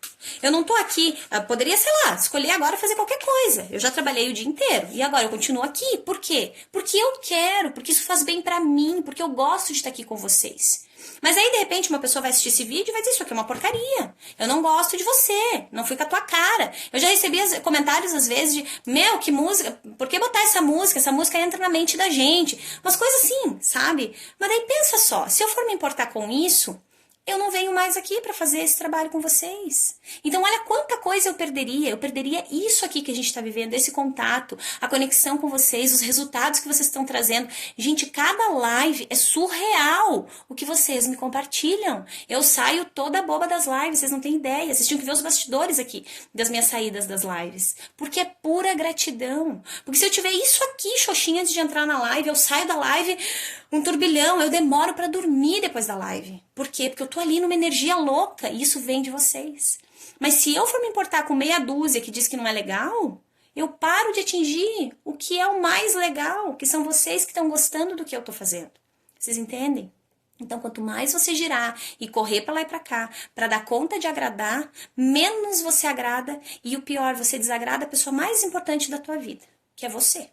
Eu não tô aqui, eu poderia, sei lá, escolher agora fazer qualquer coisa. Eu já trabalhei o dia inteiro e agora eu continuo aqui. Por quê? Porque eu quero, porque isso faz bem pra mim, porque eu gosto de estar aqui com vocês. Mas aí, de repente, uma pessoa vai assistir esse vídeo e vai dizer: isso aqui é uma porcaria. Eu não gosto de você, não fui com a tua cara. Eu já recebi comentários, às vezes, de: meu, que música, por que botar essa música? Essa música entra na mente da gente. Umas coisas assim, sabe? Mas daí pensa só, se eu for me importar com isso, eu não venho mais aqui para fazer esse trabalho com vocês. Então, olha quanta coisa eu perderia. Eu perderia isso aqui que a gente está vivendo, esse contato, a conexão com vocês, os resultados que vocês estão trazendo. Gente, cada live é surreal o que vocês me compartilham. Eu saio toda boba das lives, vocês não têm ideia. Vocês tinham que ver os bastidores aqui das minhas saídas das lives. Porque é pura gratidão. Porque se eu tiver isso aqui, xoxinha, antes de entrar na live, eu saio da live um turbilhão, eu demoro para dormir depois da live. Por quê? Porque eu tô ali numa energia louca e isso vem de vocês. Mas se eu for me importar com meia dúzia que diz que não é legal, eu paro de atingir o que é o mais legal, que são vocês que estão gostando do que eu tô fazendo. Vocês entendem? Então, quanto mais você girar e correr para lá e para cá, para dar conta de agradar, menos você agrada e o pior, você desagrada a pessoa mais importante da tua vida, que é você.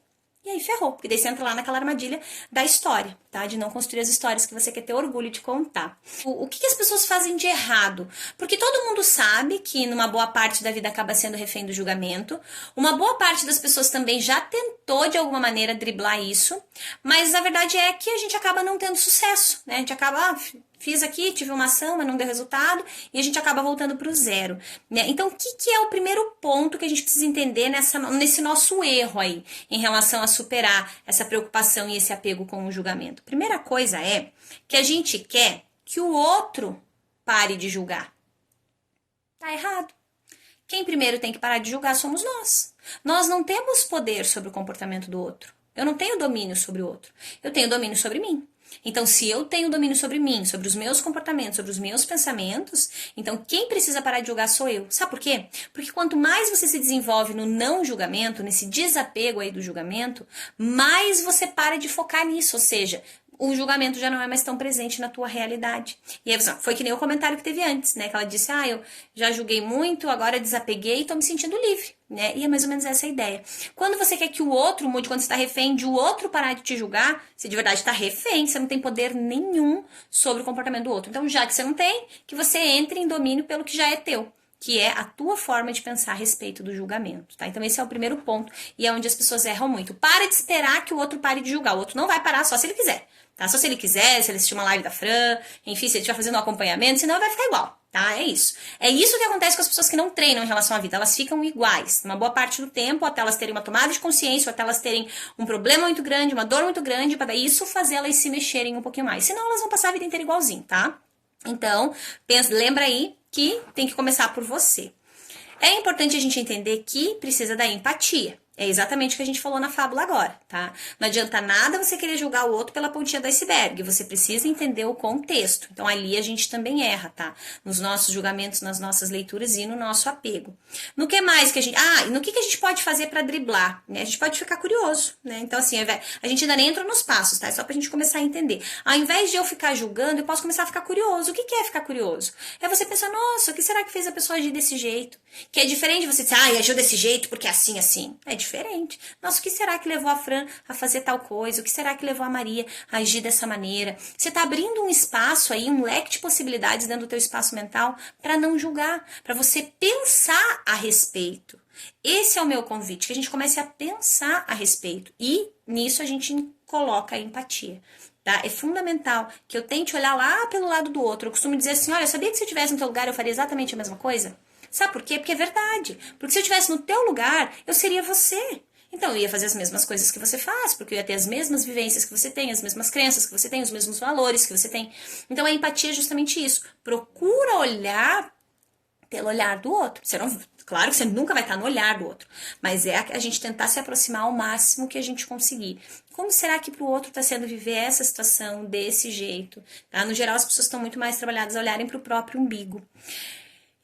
E aí ferrou, porque daí você entra lá naquela armadilha da história, tá? De não construir as histórias que você quer ter orgulho de contar. O que as pessoas fazem de errado? Porque todo mundo sabe que numa boa parte da vida acaba sendo refém do julgamento. Uma boa parte das pessoas também já tentou de alguma maneira driblar isso, mas a verdade é que a gente acaba não tendo sucesso, né? A gente acaba... Fiz aqui, tive uma ação, mas não deu resultado, e a gente acaba voltando para o zero. Né? Então, o que é o primeiro ponto que a gente precisa entender nesse nosso erro aí, em relação a superar essa preocupação e esse apego com o julgamento? Primeira coisa é que a gente quer que o outro pare de julgar. Tá errado. Quem primeiro tem que parar de julgar somos nós. Nós não temos poder sobre o comportamento do outro. Eu não tenho domínio sobre o outro. Eu tenho domínio sobre mim. Então, se eu tenho domínio sobre mim, sobre os meus comportamentos, sobre os meus pensamentos, então quem precisa parar de julgar sou eu. Sabe por quê? Porque quanto mais você se desenvolve no não julgamento, nesse desapego aí do julgamento, mais você para de focar nisso, ou seja, o julgamento já não é mais tão presente na tua realidade. E aí, foi que nem o comentário que teve antes, né? Que ela disse, eu já julguei muito, agora desapeguei e tô me sentindo livre, né? E é mais ou menos essa a ideia. Quando você quer que o outro mude, quando você tá refém de o outro parar de te julgar, você de verdade tá refém, você não tem poder nenhum sobre o comportamento do outro. Então, já que você não tem, que você entre em domínio pelo que já é teu, que é a tua forma de pensar a respeito do julgamento, tá? Então esse é o primeiro ponto e é onde as pessoas erram muito. Para de esperar que o outro pare de julgar. O outro não vai parar só se ele quiser, tá? Só se ele quiser, se ele assistir uma live da Fran, enfim, se ele estiver fazendo um acompanhamento, senão vai ficar igual, tá? É isso. É isso que acontece com as pessoas que não treinam em relação à vida. Elas ficam iguais, uma boa parte do tempo, até elas terem uma tomada de consciência, ou até elas terem um problema muito grande, uma dor muito grande, para isso fazer elas se mexerem um pouquinho mais. Senão elas vão passar a vida inteira igualzinho, tá? Então, lembra aí que tem que começar por você. É importante a gente entender que precisa da empatia. É exatamente o que a gente falou na fábula agora, tá? Não adianta nada você querer julgar o outro pela pontinha do iceberg. Você precisa entender o contexto. Então, ali a gente também erra, tá? Nos nossos julgamentos, nas nossas leituras e no nosso apego. No que mais que a gente... no que a gente pode fazer para driblar? Né? A gente pode ficar curioso, né? Então, assim, a gente ainda nem entra nos passos, tá? É só pra gente começar a entender. Ao invés de eu ficar julgando, eu posso começar a ficar curioso. O que é ficar curioso? É você pensar, nossa, o que será que fez a pessoa agir desse jeito? Que é diferente de você dizer, agiu desse jeito porque é assim, assim. É diferente. Nossa, o que será que levou a Fran a fazer tal coisa? O que será que levou a Maria a agir dessa maneira? Você tá abrindo um espaço aí, um leque de possibilidades dentro do teu espaço mental para não julgar, para você pensar a respeito. Esse é o meu convite, que a gente comece a pensar a respeito. E nisso a gente coloca a empatia. Tá? É fundamental que eu tente olhar lá pelo lado do outro. Eu costumo dizer assim, olha, sabia que se eu estivesse no teu lugar eu faria exatamente a mesma coisa? Sabe por quê? Porque é verdade. Porque se eu estivesse no teu lugar, eu seria você. Então eu ia fazer as mesmas coisas que você faz, porque eu ia ter as mesmas vivências que você tem, as mesmas crenças que você tem, os mesmos valores que você tem. Então a empatia é justamente isso. Procura olhar pelo olhar do outro. Claro que você nunca vai estar no olhar do outro, mas é a gente tentar se aproximar ao máximo que a gente conseguir. Como será que para o outro está sendo viver essa situação desse jeito? Tá? No geral, as pessoas estão muito mais trabalhadas a olharem para o próprio umbigo.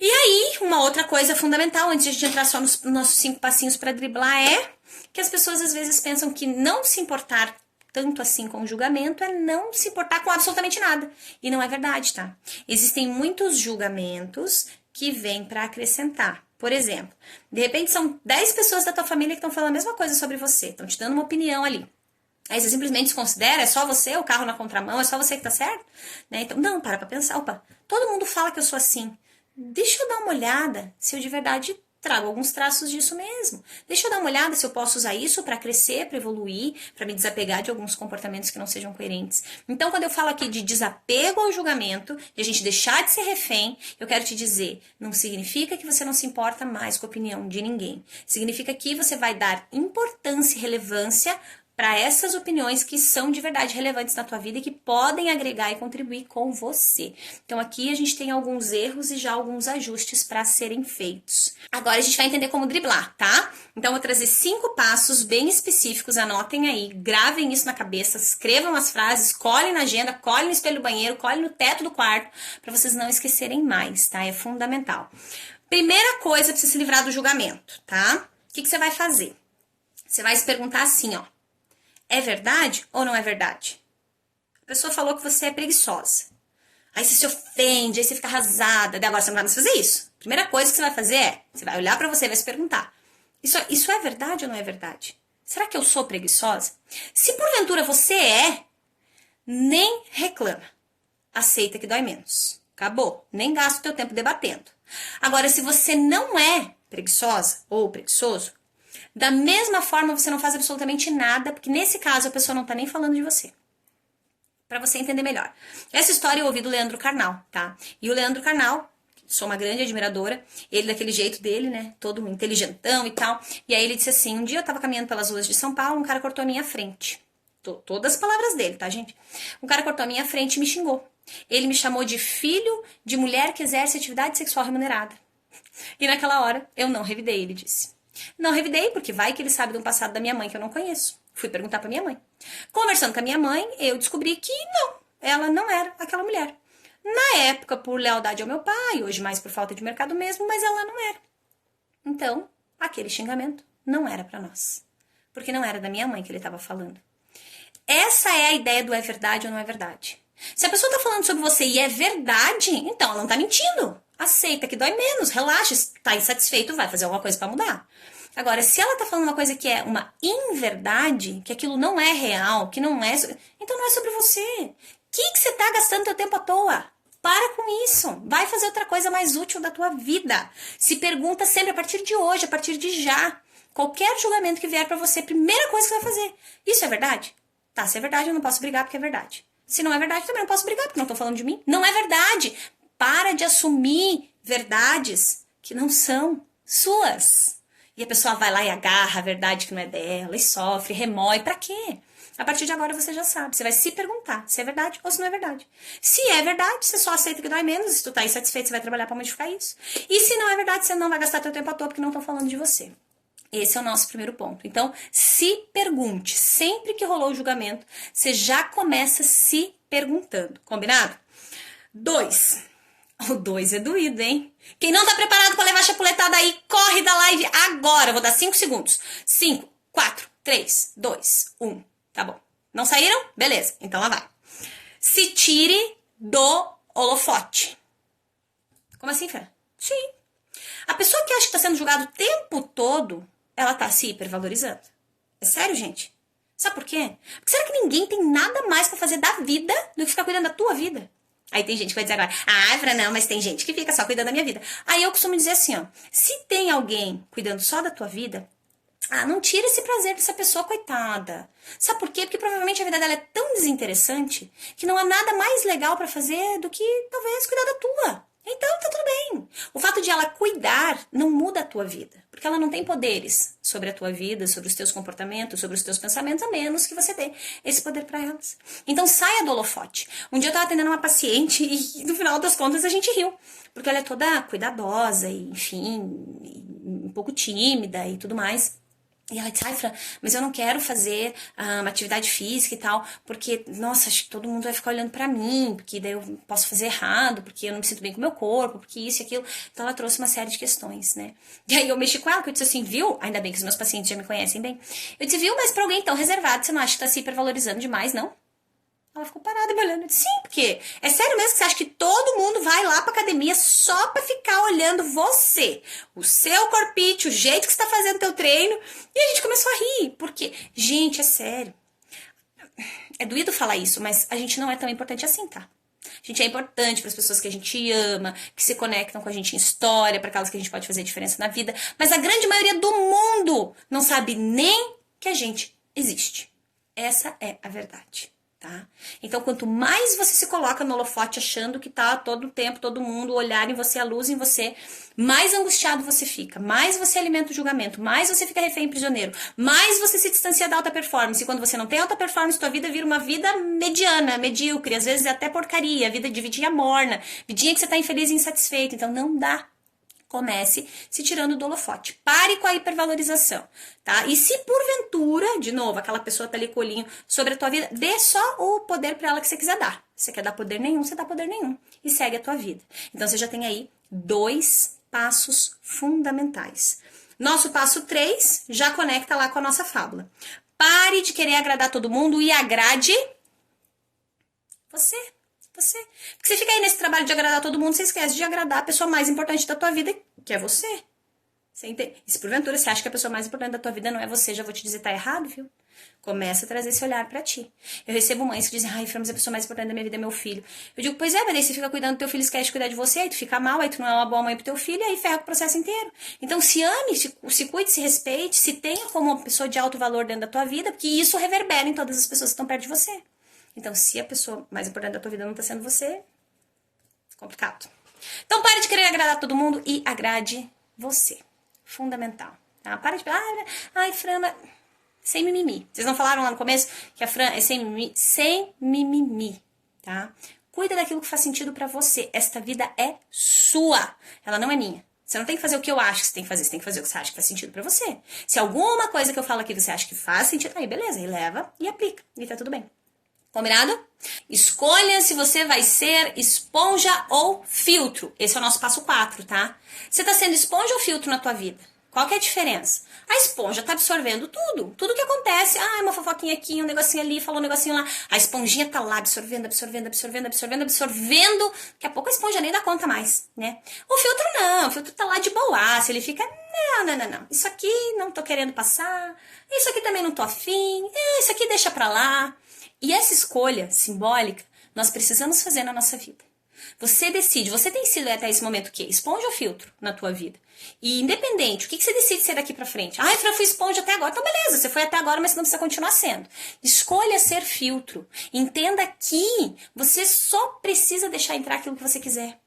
E aí, uma outra coisa fundamental, antes de a gente entrar só nos nossos 5 passinhos para driblar, é que as pessoas às vezes pensam que não se importar tanto assim com o julgamento é não se importar com absolutamente nada. E não é verdade, tá? Existem muitos julgamentos que vêm para acrescentar. Por exemplo, de repente são 10 pessoas da tua família que estão falando a mesma coisa sobre você, estão te dando uma opinião ali. Aí você simplesmente desconsidera, é só você, o carro na contramão, é só você que tá certo? Né? Então, não, para pensar, opa, todo mundo fala que eu sou assim. Deixa eu dar uma olhada se eu de verdade trago alguns traços disso mesmo. Deixa eu dar uma olhada se eu posso usar isso para crescer, para evoluir, para me desapegar de alguns comportamentos que não sejam coerentes. Então, quando eu falo aqui de desapego ao julgamento, de a gente deixar de ser refém, eu quero te dizer, não significa que você não se importa mais com a opinião de ninguém. Significa que você vai dar importância e relevância para essas opiniões que são de verdade relevantes na tua vida e que podem agregar e contribuir com você. Então aqui a gente tem alguns erros e já alguns ajustes para serem feitos. Agora a gente vai entender como driblar, tá? Então eu vou trazer 5 passos bem específicos, anotem aí, gravem isso na cabeça, escrevam as frases, colhem na agenda, colhem no espelho do banheiro, colhem no teto do quarto, para vocês não esquecerem mais, tá? É fundamental. Primeira coisa para você se livrar do julgamento, tá? O que você vai fazer? Você vai se perguntar assim, ó. É verdade ou não é verdade? A pessoa falou que você é preguiçosa. Aí você se ofende, aí você fica arrasada. Daí agora você não vai mais fazer isso. Primeira coisa que você vai fazer é, você vai olhar pra você e vai se perguntar. Isso é verdade ou não é verdade? Será que eu sou preguiçosa? Se porventura você é, nem reclama. Aceita que dói menos. Acabou. Nem gasta o teu tempo debatendo. Agora, se você não é preguiçosa ou preguiçoso, da mesma forma, você não faz absolutamente nada, porque nesse caso a pessoa não tá nem falando de você. Pra você entender melhor. Essa história eu ouvi do Leandro Carnal, tá? E o Leandro Carnal, sou uma grande admiradora, ele daquele jeito dele, né? Todo inteligentão e tal. E aí ele disse assim, um dia eu tava caminhando pelas ruas de São Paulo, um cara cortou a minha frente. Todas as palavras dele, tá, gente? Um cara cortou a minha frente e me xingou. Ele me chamou de filho de mulher que exerce atividade sexual remunerada. E naquela hora, eu não revidei, ele disse. Não revidei, porque vai que ele sabe de um passado da minha mãe que eu não conheço. Fui perguntar pra minha mãe. Conversando com a minha mãe, eu descobri que não, ela não era aquela mulher. Na época, por lealdade ao meu pai, hoje mais por falta de mercado mesmo, mas ela não era. Então, aquele xingamento não era pra nós. Porque não era da minha mãe que ele estava falando. Essa é a ideia do é verdade ou não é verdade. Se a pessoa tá falando sobre você e é verdade, então ela não tá mentindo. Aceita que dói menos, relaxa, tá insatisfeito, vai fazer alguma coisa pra mudar. Agora, se ela tá falando uma coisa que é uma inverdade, que aquilo não é real, que não é... Então não é sobre você. O que você tá gastando teu tempo à toa? Para com isso. Vai fazer outra coisa mais útil da tua vida. Se pergunta sempre a partir de hoje, a partir de já. Qualquer julgamento que vier pra você, primeira coisa que você vai fazer. Isso é verdade? Tá, se é verdade, eu não posso brigar porque é verdade. Se não é verdade, também não posso brigar porque não tô falando de mim. Não é verdade. Para de assumir verdades que não são suas. E a pessoa vai lá e agarra a verdade que não é dela, e sofre, remói. Pra quê? A partir de agora você já sabe. Você vai se perguntar se é verdade ou se não é verdade. Se é verdade, você só aceita que dói menos. Se tu tá insatisfeito, você vai trabalhar pra modificar isso. E se não é verdade, você não vai gastar teu tempo à toa porque não estão falando de você. Esse é o nosso primeiro ponto. Então, se pergunte. Sempre que rolou o julgamento, você já começa se perguntando. Combinado? 2. O 2 é doído, hein? Quem não tá preparado pra levar a chapuletada aí, corre da live agora. Eu vou dar 5 segundos. 5, 4, 3, 2, 1. Tá bom. Não saíram? Beleza. Então lá vai. Se tire do holofote. Como assim, Fê? Sim. A pessoa que acha que tá sendo julgada o tempo todo, ela tá se hipervalorizando. É sério, gente? Sabe por quê? Porque será que ninguém tem nada mais pra fazer da vida do que ficar cuidando da tua vida? Aí tem gente que vai dizer agora, Fran, não, mas tem gente que fica só cuidando da minha vida. Aí eu costumo dizer assim, ó, se tem alguém cuidando só da tua vida, não tira esse prazer dessa pessoa, coitada. Sabe por quê? Porque provavelmente a vida dela é tão desinteressante que não há nada mais legal pra fazer do que talvez cuidar da tua. Então tá tudo bem. O fato de ela cuidar não muda a tua vida, porque ela não tem poderes sobre a tua vida, sobre os teus comportamentos, sobre os teus pensamentos, a menos que você dê esse poder pra elas. Então saia do holofote. Um dia eu tava atendendo uma paciente e no final das contas a gente riu, porque ela é toda cuidadosa e, enfim, um pouco tímida e tudo mais. E ela disse, Fran, mas eu não quero fazer uma atividade física e tal, porque, nossa, acho que todo mundo vai ficar olhando pra mim, porque daí eu posso fazer errado, porque eu não me sinto bem com o meu corpo, porque isso e aquilo. Então ela trouxe uma série de questões, né? E aí eu mexi com ela, que eu disse assim, viu? Ainda bem que os meus pacientes já me conhecem bem. Eu disse, viu, mas pra alguém tão reservado, você não acha que tá se hipervalorizando demais, não? Ela ficou parada me olhando. Eu disse, sim, porque é sério mesmo que você acha que todo mundo vai lá pra academia só pra ficar olhando você, o seu corpite, o jeito que você tá fazendo teu treino? E a gente começou a rir, porque, gente, é sério. É doído falar isso, mas a gente não é tão importante assim, tá? A gente é importante para as pessoas que a gente ama, que se conectam com a gente em história, para aquelas que a gente pode fazer diferença na vida, mas a grande maioria do mundo não sabe nem que a gente existe. Essa é a verdade. Tá? Então, quanto mais você se coloca no holofote achando que tá todo o tempo, todo mundo, olhar em você, a luz em você, mais angustiado você fica, mais você alimenta o julgamento, mais você fica refém prisioneiro, mais você se distancia da alta performance. E quando você não tem alta performance, tua vida vira uma vida mediana, medíocre, às vezes até porcaria, vida de vidinha morna, vidinha que você tá infeliz e insatisfeito. Então, não dá. Comece se tirando do holofote. Pare com a hipervalorização, tá? E se porventura, de novo, aquela pessoa tá ali com o olhinho sobre a tua vida, dê só o poder pra ela que você quiser dar. Se você quer dar poder nenhum, você dá poder nenhum. E segue a tua vida. Então, você já tem aí 2 passos fundamentais. Nosso passo 3 já conecta lá com a nossa fábula. Pare de querer agradar todo mundo e agrade você. Porque você fica aí nesse trabalho de agradar todo mundo, você esquece de agradar a pessoa mais importante da tua vida, que é você. Você entende? E se porventura você acha que a pessoa mais importante da tua vida não é você, já vou te dizer, tá errado, viu? Começa a trazer esse olhar pra ti. Eu recebo mães que dizem, ai, Fran, mas a pessoa mais importante da minha vida é meu filho. Eu digo, pois é, mas daí você fica cuidando do teu filho, esquece de cuidar de você, aí tu fica mal, aí tu não é uma boa mãe pro teu filho, e aí ferra o processo inteiro. Então se ame, se cuide, se respeite, se tenha como uma pessoa de alto valor dentro da tua vida, porque isso reverbera em todas as pessoas que estão perto de você. Então, se a pessoa mais importante da tua vida não tá sendo você, complicado. Então, pare de querer agradar todo mundo e agrade você. Fundamental. Tá? Para de... Ai, Fran, mas... sem mimimi. Vocês não falaram lá no começo que a Fran é sem mimimi? Sem mimimi, tá? Cuida daquilo que faz sentido pra você. Esta vida é sua. Ela não é minha. Você não tem que fazer o que eu acho que você tem que fazer. Você tem que fazer o que você acha que faz sentido pra você. Se alguma coisa que eu falo aqui você acha que faz sentido, aí beleza, aí leva e aplica. E tá tudo bem. Combinado? Escolha se você vai ser esponja ou filtro. Esse é o nosso passo 4, tá? Você tá sendo esponja ou filtro na tua vida? Qual que é a diferença? A esponja tá absorvendo tudo. Tudo que acontece. Ah, uma fofoquinha aqui, um negocinho ali, falou um negocinho lá. A esponjinha tá lá absorvendo. Daqui a pouco a esponja nem dá conta mais, né? O filtro não. O filtro tá lá de boaça. Ele fica, não. Isso aqui não tô querendo passar. Isso aqui também não tô afim. Isso aqui deixa pra lá. E essa escolha simbólica, nós precisamos fazer na nossa vida. Você decide, você tem sido até esse momento o quê? Esponja ou filtro na tua vida? E independente, o que você decide ser daqui pra frente? Ah, eu fui esponja até agora. Então beleza, você foi até agora, mas você não precisa continuar sendo. Escolha ser filtro. Entenda que você só precisa deixar entrar aquilo que você quiser.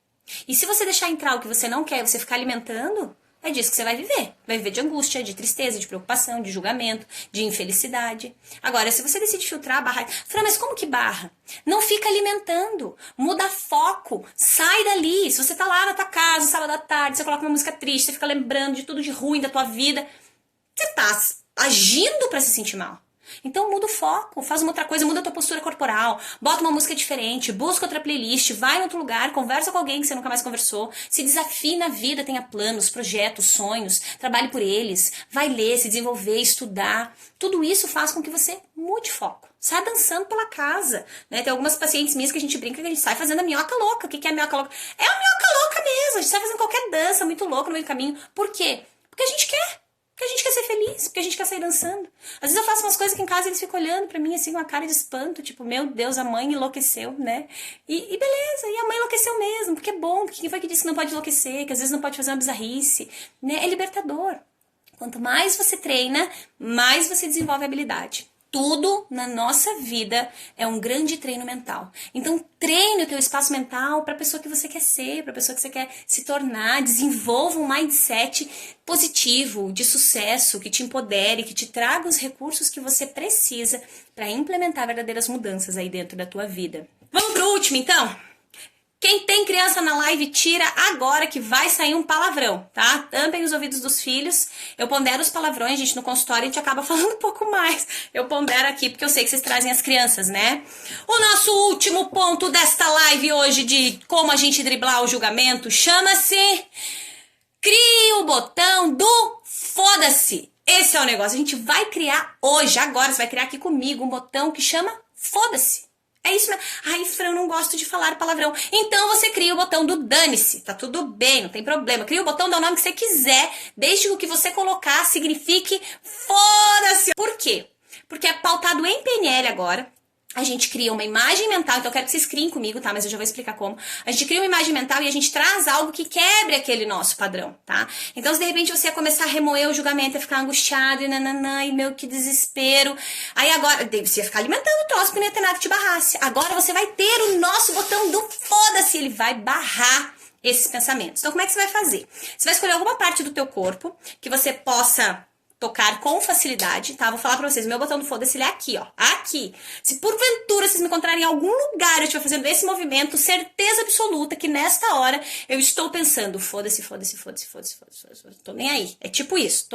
E se você deixar entrar o que você não quer, você ficar alimentando... é disso que você vai viver. Vai viver de angústia, de tristeza, de preocupação, de julgamento, de infelicidade. Agora, se você decide filtrar, barrar... Fran, mas como que barra? Não fica alimentando. Muda foco. Sai dali. Se você tá lá na tua casa, sábado à tarde, você coloca uma música triste, você fica lembrando de tudo de ruim da tua vida. Você tá agindo pra se sentir mal. Então muda o foco, faz uma outra coisa, muda a tua postura corporal, bota uma música diferente, busca outra playlist, vai em outro lugar, conversa com alguém que você nunca mais conversou, se desafie na vida, tenha planos, projetos, sonhos, trabalhe por eles, vai ler, se desenvolver, estudar. Tudo isso faz com que você mude foco. Sai dançando pela casa, né? Tem algumas pacientes minhas que a gente brinca que a gente sai fazendo a minhoca louca. O que é a minhoca louca? É a minhoca louca mesmo, a gente sai fazendo qualquer dança muito louca no meio do caminho. Por quê? Porque a gente quer. Porque a gente quer ser feliz, porque a gente quer sair dançando. Às vezes eu faço umas coisas aqui em casa e eles ficam olhando pra mim assim com uma cara de espanto, tipo, meu Deus, a mãe enlouqueceu, né? E beleza, e a mãe enlouqueceu mesmo, porque é bom, porque quem foi que disse que não pode enlouquecer, que às vezes não pode fazer uma bizarrice, né? É libertador. Quanto mais você treina, mais você desenvolve habilidade. Tudo na nossa vida é um grande treino mental. Então, treine o teu espaço mental para a pessoa que você quer ser, para a pessoa que você quer se tornar. Desenvolva um mindset positivo, de sucesso, que te empodere, que te traga os recursos que você precisa para implementar verdadeiras mudanças aí dentro da tua vida. Vamos pro último, então? Quem tem criança na live, tira agora que vai sair um palavrão, tá? Tampem os ouvidos dos filhos. Eu pondero os palavrões, gente, no consultório a gente acaba falando um pouco mais. Eu pondero aqui porque eu sei que vocês trazem as crianças, né? O nosso último ponto desta live hoje de como a gente driblar o julgamento chama-se Crie o botão do foda-se. Esse é o negócio. A gente vai criar hoje, agora, você vai criar aqui comigo um botão que chama foda-se. É isso mesmo. Ai, Fran, eu não gosto de falar palavrão. Então você cria o botão do dane-se. Tá tudo bem, não tem problema. Cria o botão, dá o nome que você quiser, desde que o que você colocar signifique foda-se. Por quê? Porque é pautado em PNL agora. a gente cria uma imagem mental, então eu quero que vocês criem comigo, tá? Mas eu já vou explicar como. A gente cria uma imagem mental e a gente traz algo que quebre aquele nosso padrão, tá? Então, se de repente você ia começar a remoer o julgamento, ia ficar angustiado, e nananã, e meu, que desespero. Aí agora, você ia ficar alimentando o troço, porque não ia ter nada que te barrasse. Agora você vai ter o nosso botão do foda-se, ele vai barrar esses pensamentos. Então, como é que você vai fazer? Você vai escolher alguma parte do teu corpo que você possa tocar com facilidade, tá? Vou falar pra vocês, meu botão do foda-se, ele é aqui, ó. Aqui. Se porventura vocês me encontrarem em algum lugar eu estiver fazendo esse movimento, certeza absoluta que nesta hora eu estou pensando, foda-se, foda-se, foda-se, foda-se, foda-se, foda-se. Tô nem aí. É tipo isso.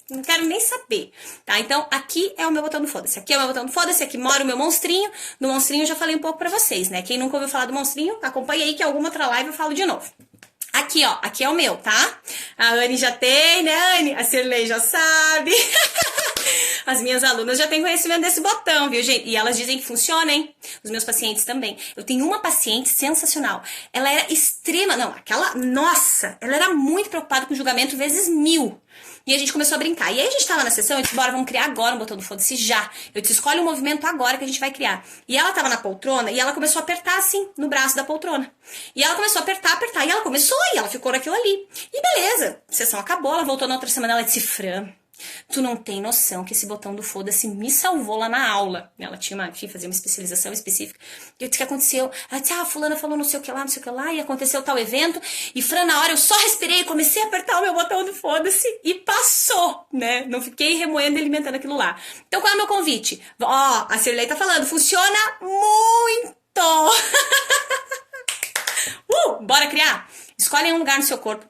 Não quero nem saber, tá? Então, aqui é o meu botão do foda-se. Aqui é o meu botão do foda-se, aqui mora o meu monstrinho. No monstrinho eu já falei um pouco pra vocês, né? Quem nunca ouviu falar do monstrinho, acompanha aí que alguma outra live eu falo de novo. Aqui, ó, aqui é o meu, tá? A Anne já tem, né, Anne? A Cirlei já sabe. As minhas alunas já têm conhecimento desse botão, viu, gente? E elas dizem que funciona, hein? Os meus pacientes também. Eu tenho uma paciente sensacional. Ela era extrema... Não, aquela... Nossa! Ela era muito preocupada com o julgamento vezes 1000. E a gente começou a brincar. E aí a gente tava na sessão, eu disse, bora, vamos criar agora um botão do foda-se já. Eu disse, escolhe um movimento agora que a gente vai criar. E ela tava na poltrona e ela começou a apertar assim, no braço da poltrona. E ela começou a apertar, e ela começou, e ela ficou naquilo ali. E beleza, a sessão acabou, ela voltou na outra semana, ela disse, Fran, tu não tem noção que esse botão do foda-se me salvou lá na aula. Ela tinha enfim, fazia uma especialização específica. E eu disse, o que aconteceu? Ela disse, fulana falou não sei o que lá, não sei o que lá, e aconteceu tal evento. E Fran, na hora eu só respirei, comecei a apertar o meu botão do foda-se e passou, né? Não fiquei remoendo e alimentando aquilo lá. Então qual é o meu convite? Ó, a Cirlei tá falando, funciona muito! Bora criar? Escolhe um lugar no seu corpo.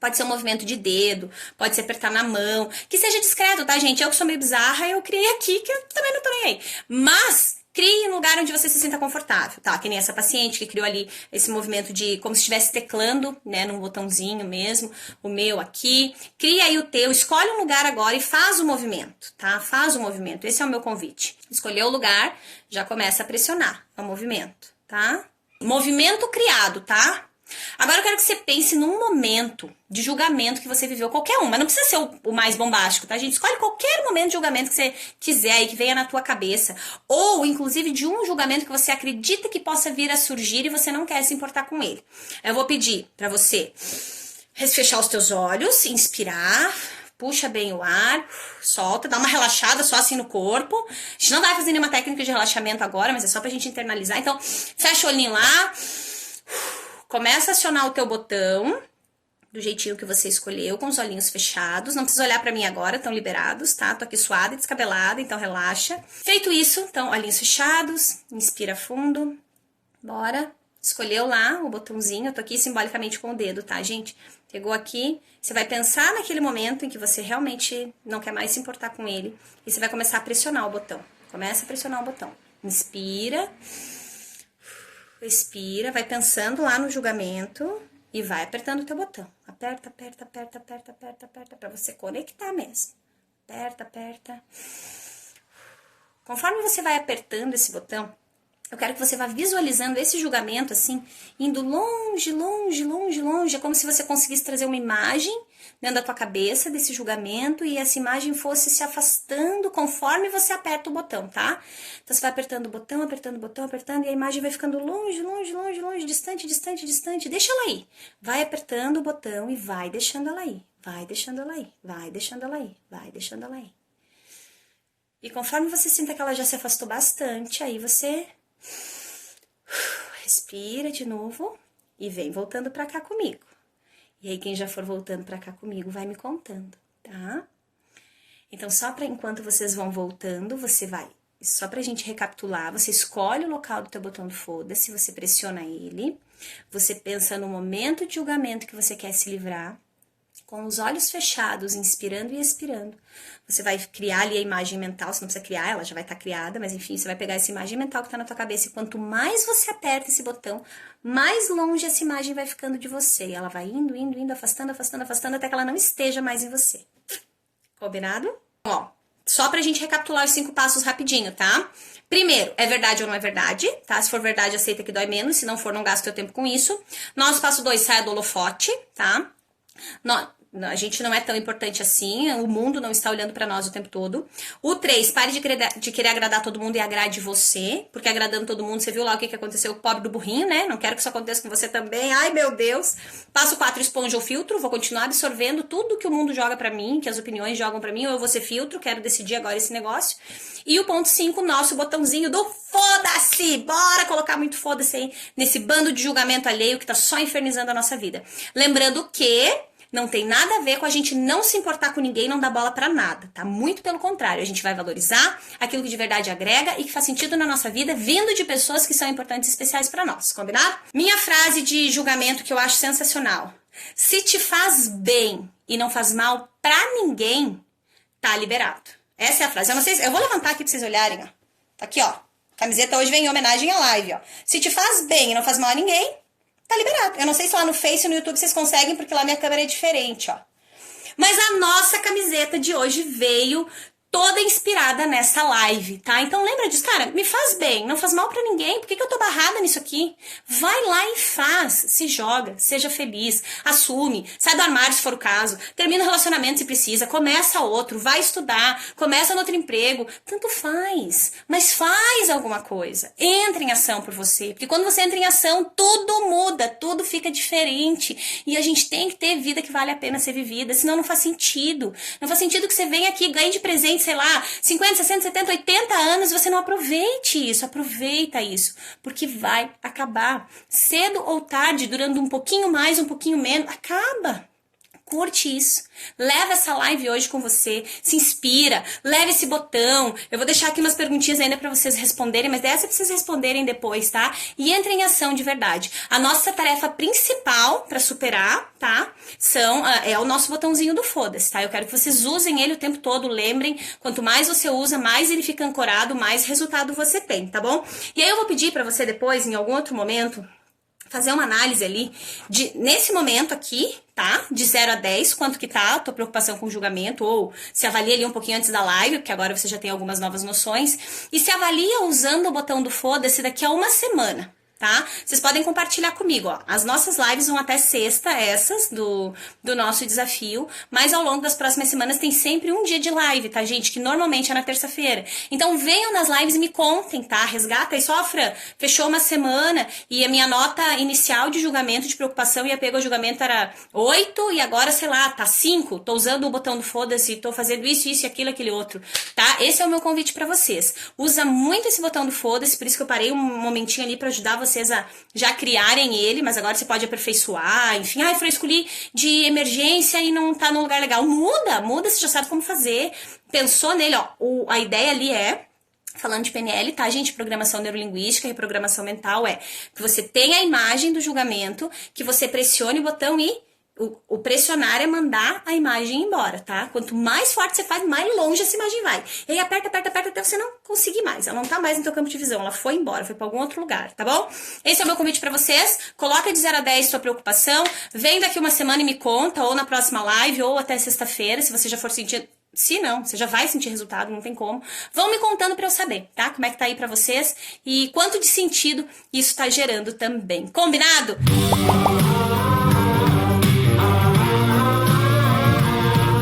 Pode ser um movimento de dedo, pode ser apertar na mão, que seja discreto, tá, gente? Eu que sou meio bizarra, eu criei aqui, que eu também não tô nem aí. Mas crie um lugar onde você se sinta confortável, tá? Que nem essa paciente que criou ali esse movimento de como se estivesse teclando, né, num botãozinho mesmo, o meu aqui. Cria aí o teu, escolhe um lugar agora e faz o movimento, tá? Faz o movimento, esse é o meu convite. Escolheu o lugar, já começa a pressionar o movimento, tá? Movimento criado, tá? Agora eu quero que você pense num momento de julgamento que você viveu, qualquer um, mas não precisa ser o mais bombástico, tá, gente? Escolhe qualquer momento de julgamento que você quiser aí, que venha na tua cabeça. Ou, inclusive, de um julgamento que você acredita que possa vir a surgir e você não quer se importar com ele. Eu vou pedir pra você fechar os teus olhos, inspirar, puxa bem o ar, solta, dá uma relaxada só assim no corpo. A gente não vai fazer nenhuma técnica de relaxamento agora, mas é só pra gente internalizar. Então, fecha o olhinho lá. Começa a acionar o teu botão, do jeitinho que você escolheu, com os olhinhos fechados. Não precisa olhar pra mim agora, estão liberados, tá? Tô aqui suada e descabelada, então relaxa. Feito isso, então, olhinhos fechados, inspira fundo, bora. Escolheu lá o botãozinho, eu tô aqui simbolicamente com o dedo, tá, gente? Pegou aqui, você vai pensar naquele momento em que você realmente não quer mais se importar com ele, e você vai começar a pressionar o botão. Começa a pressionar o botão. Inspira. Respira, vai pensando lá no julgamento e vai apertando o teu botão. Aperta, aperta, aperta, aperta, aperta, aperta, pra você conectar mesmo. Aperta, aperta. Conforme você vai apertando esse botão, eu quero que você vá visualizando esse julgamento, assim, indo longe, longe, longe, longe. É como se você conseguisse trazer uma imagem dentro da tua cabeça desse julgamento e essa imagem fosse se afastando conforme você aperta o botão, tá? Então, você vai apertando o botão, apertando o botão, apertando, e a imagem vai ficando longe, longe, longe, longe, distante, distante, distante. Deixa ela aí. Vai apertando o botão e vai deixando ela aí. Vai deixando ela aí. Vai deixando ela aí. Vai deixando ela aí. E conforme você sinta que ela já se afastou bastante, aí você respira de novo e vem voltando pra cá comigo. E aí, quem já for voltando pra cá comigo, vai me contando, tá? Então, só pra enquanto vocês vão voltando, você vai... Só pra gente recapitular, você escolhe o local do teu botão do foda-se, você pressiona ele, você pensa no momento de julgamento que você quer se livrar, com os olhos fechados, inspirando e expirando. Você vai criar ali a imagem mental, você não precisa criar, ela já vai estar criada, mas enfim, você vai pegar essa imagem mental que está na tua cabeça e quanto mais você aperta esse botão, mais longe essa imagem vai ficando de você. E ela vai indo, indo, indo, afastando, afastando, afastando, até que ela não esteja mais em você. Combinado? Ó, só pra gente recapitular os 5 passos rapidinho, tá? Primeiro, é verdade ou não é verdade, tá? Se for verdade, aceita que dói menos, se não for, não gasta o teu tempo com isso. Nosso passo 2, saia do holofote, tá? A gente não é tão importante assim, o mundo não está olhando pra nós o tempo todo. O 3, pare de querer agradar todo mundo e agrade você, porque agradando todo mundo, você viu lá o que aconteceu com o pobre do burrinho, né? Não quero que isso aconteça com você também. Ai, meu Deus. Passo 4, esponja ou filtro, vou continuar absorvendo tudo que o mundo joga pra mim, que as opiniões jogam pra mim, ou eu vou ser filtro, quero decidir agora esse negócio. E o ponto 5, nosso botãozinho do foda-se. Bora colocar muito foda-se aí nesse bando de julgamento alheio que tá só infernizando a nossa vida. Lembrando que não tem nada a ver com a gente não se importar com ninguém, não dar bola pra nada, tá? Muito pelo contrário, a gente vai valorizar aquilo que de verdade agrega e que faz sentido na nossa vida, vindo de pessoas que são importantes e especiais pra nós, combinado? Minha frase de julgamento que eu acho sensacional. Se te faz bem e não faz mal pra ninguém, tá liberado. Essa é a frase. Eu não sei, eu vou levantar aqui pra vocês olharem, ó. Tá aqui, ó. Camiseta hoje vem em homenagem à live, ó. Se te faz bem e não faz mal a ninguém, tá liberado. Eu não sei se lá no Face ou no YouTube vocês conseguem, porque lá minha câmera é diferente, ó. Mas a nossa camiseta de hoje veio toda inspirada nessa live, tá? Então lembra disso, cara, me faz bem, não faz mal pra ninguém, por que eu tô barrada nisso aqui? Vai lá e faz, se joga, seja feliz, assume, sai do armário se for o caso, termina o relacionamento se precisa, começa outro, vai estudar, começa no outro emprego, tanto faz, mas faz alguma coisa, entra em ação por você, porque quando você entra em ação, tudo muda, tudo fica diferente, e a gente tem que ter vida que vale a pena ser vivida, senão não faz sentido que você venha aqui, ganhe de presente, sei lá, 50, 60, 70, 80 anos, você não aproveite isso, aproveita isso, porque vai acabar, cedo ou tarde, durando um pouquinho mais, um pouquinho menos, acaba. Curte isso, leva essa live hoje com você, se inspira, leva esse botão, eu vou deixar aqui umas perguntinhas ainda pra vocês responderem, mas dessa pra vocês responderem depois, tá? E entre em ação de verdade. A nossa tarefa principal pra superar, tá? É o nosso botãozinho do foda-se, tá? Eu quero que vocês usem ele o tempo todo, lembrem, quanto mais você usa, mais ele fica ancorado, mais resultado você tem, tá bom? E aí eu vou pedir pra você depois, em algum outro momento, fazer uma análise ali, nesse momento aqui, tá? De 0 a 10, quanto que tá a tua preocupação com o julgamento, ou se avalia ali um pouquinho antes da live, porque agora você já tem algumas novas noções, e se avalia usando o botão do foda-se daqui a uma semana, tá? Vocês podem compartilhar comigo, ó. As nossas lives vão até sexta, essas do nosso desafio, mas ao longo das próximas semanas tem sempre um dia de live, tá, gente? Que normalmente é na terça-feira. Então venham nas lives e me contem, tá? Resgata aí, só, Fran, fechou uma semana e a minha nota inicial de julgamento, de preocupação e apego ao julgamento era 8 e agora, sei lá, tá 5. Tô usando o botão do foda-se, tô fazendo isso e aquele outro, tá? Esse é o meu convite pra vocês. Usa muito esse botão do foda-se, por isso que eu parei um momentinho ali pra ajudar vocês a já criarem ele, mas agora você pode aperfeiçoar, enfim. Ai, Fran, escolhi de emergência e não tá no lugar legal. Muda, você já sabe como fazer. Pensou nele, ó. A ideia ali é, falando de PNL, tá, gente? Programação neurolinguística, reprogramação mental, é que você tenha a imagem do julgamento, que você pressione o botão e o pressionar é mandar a imagem embora, tá? Quanto mais forte você faz, mais longe essa imagem vai. E aí aperta até você não conseguir mais. Ela não tá mais no teu campo de visão, ela foi embora, foi pra algum outro lugar, tá bom? Esse é o meu convite pra vocês. Coloca de 0 a 10 sua preocupação. Vem daqui uma semana e me conta, ou na próxima live, ou até sexta-feira, se você já for sentir... Se não, você já vai sentir resultado, não tem como. Vão me contando pra eu saber, tá? Como é que tá aí pra vocês e quanto de sentido isso tá gerando também. Combinado?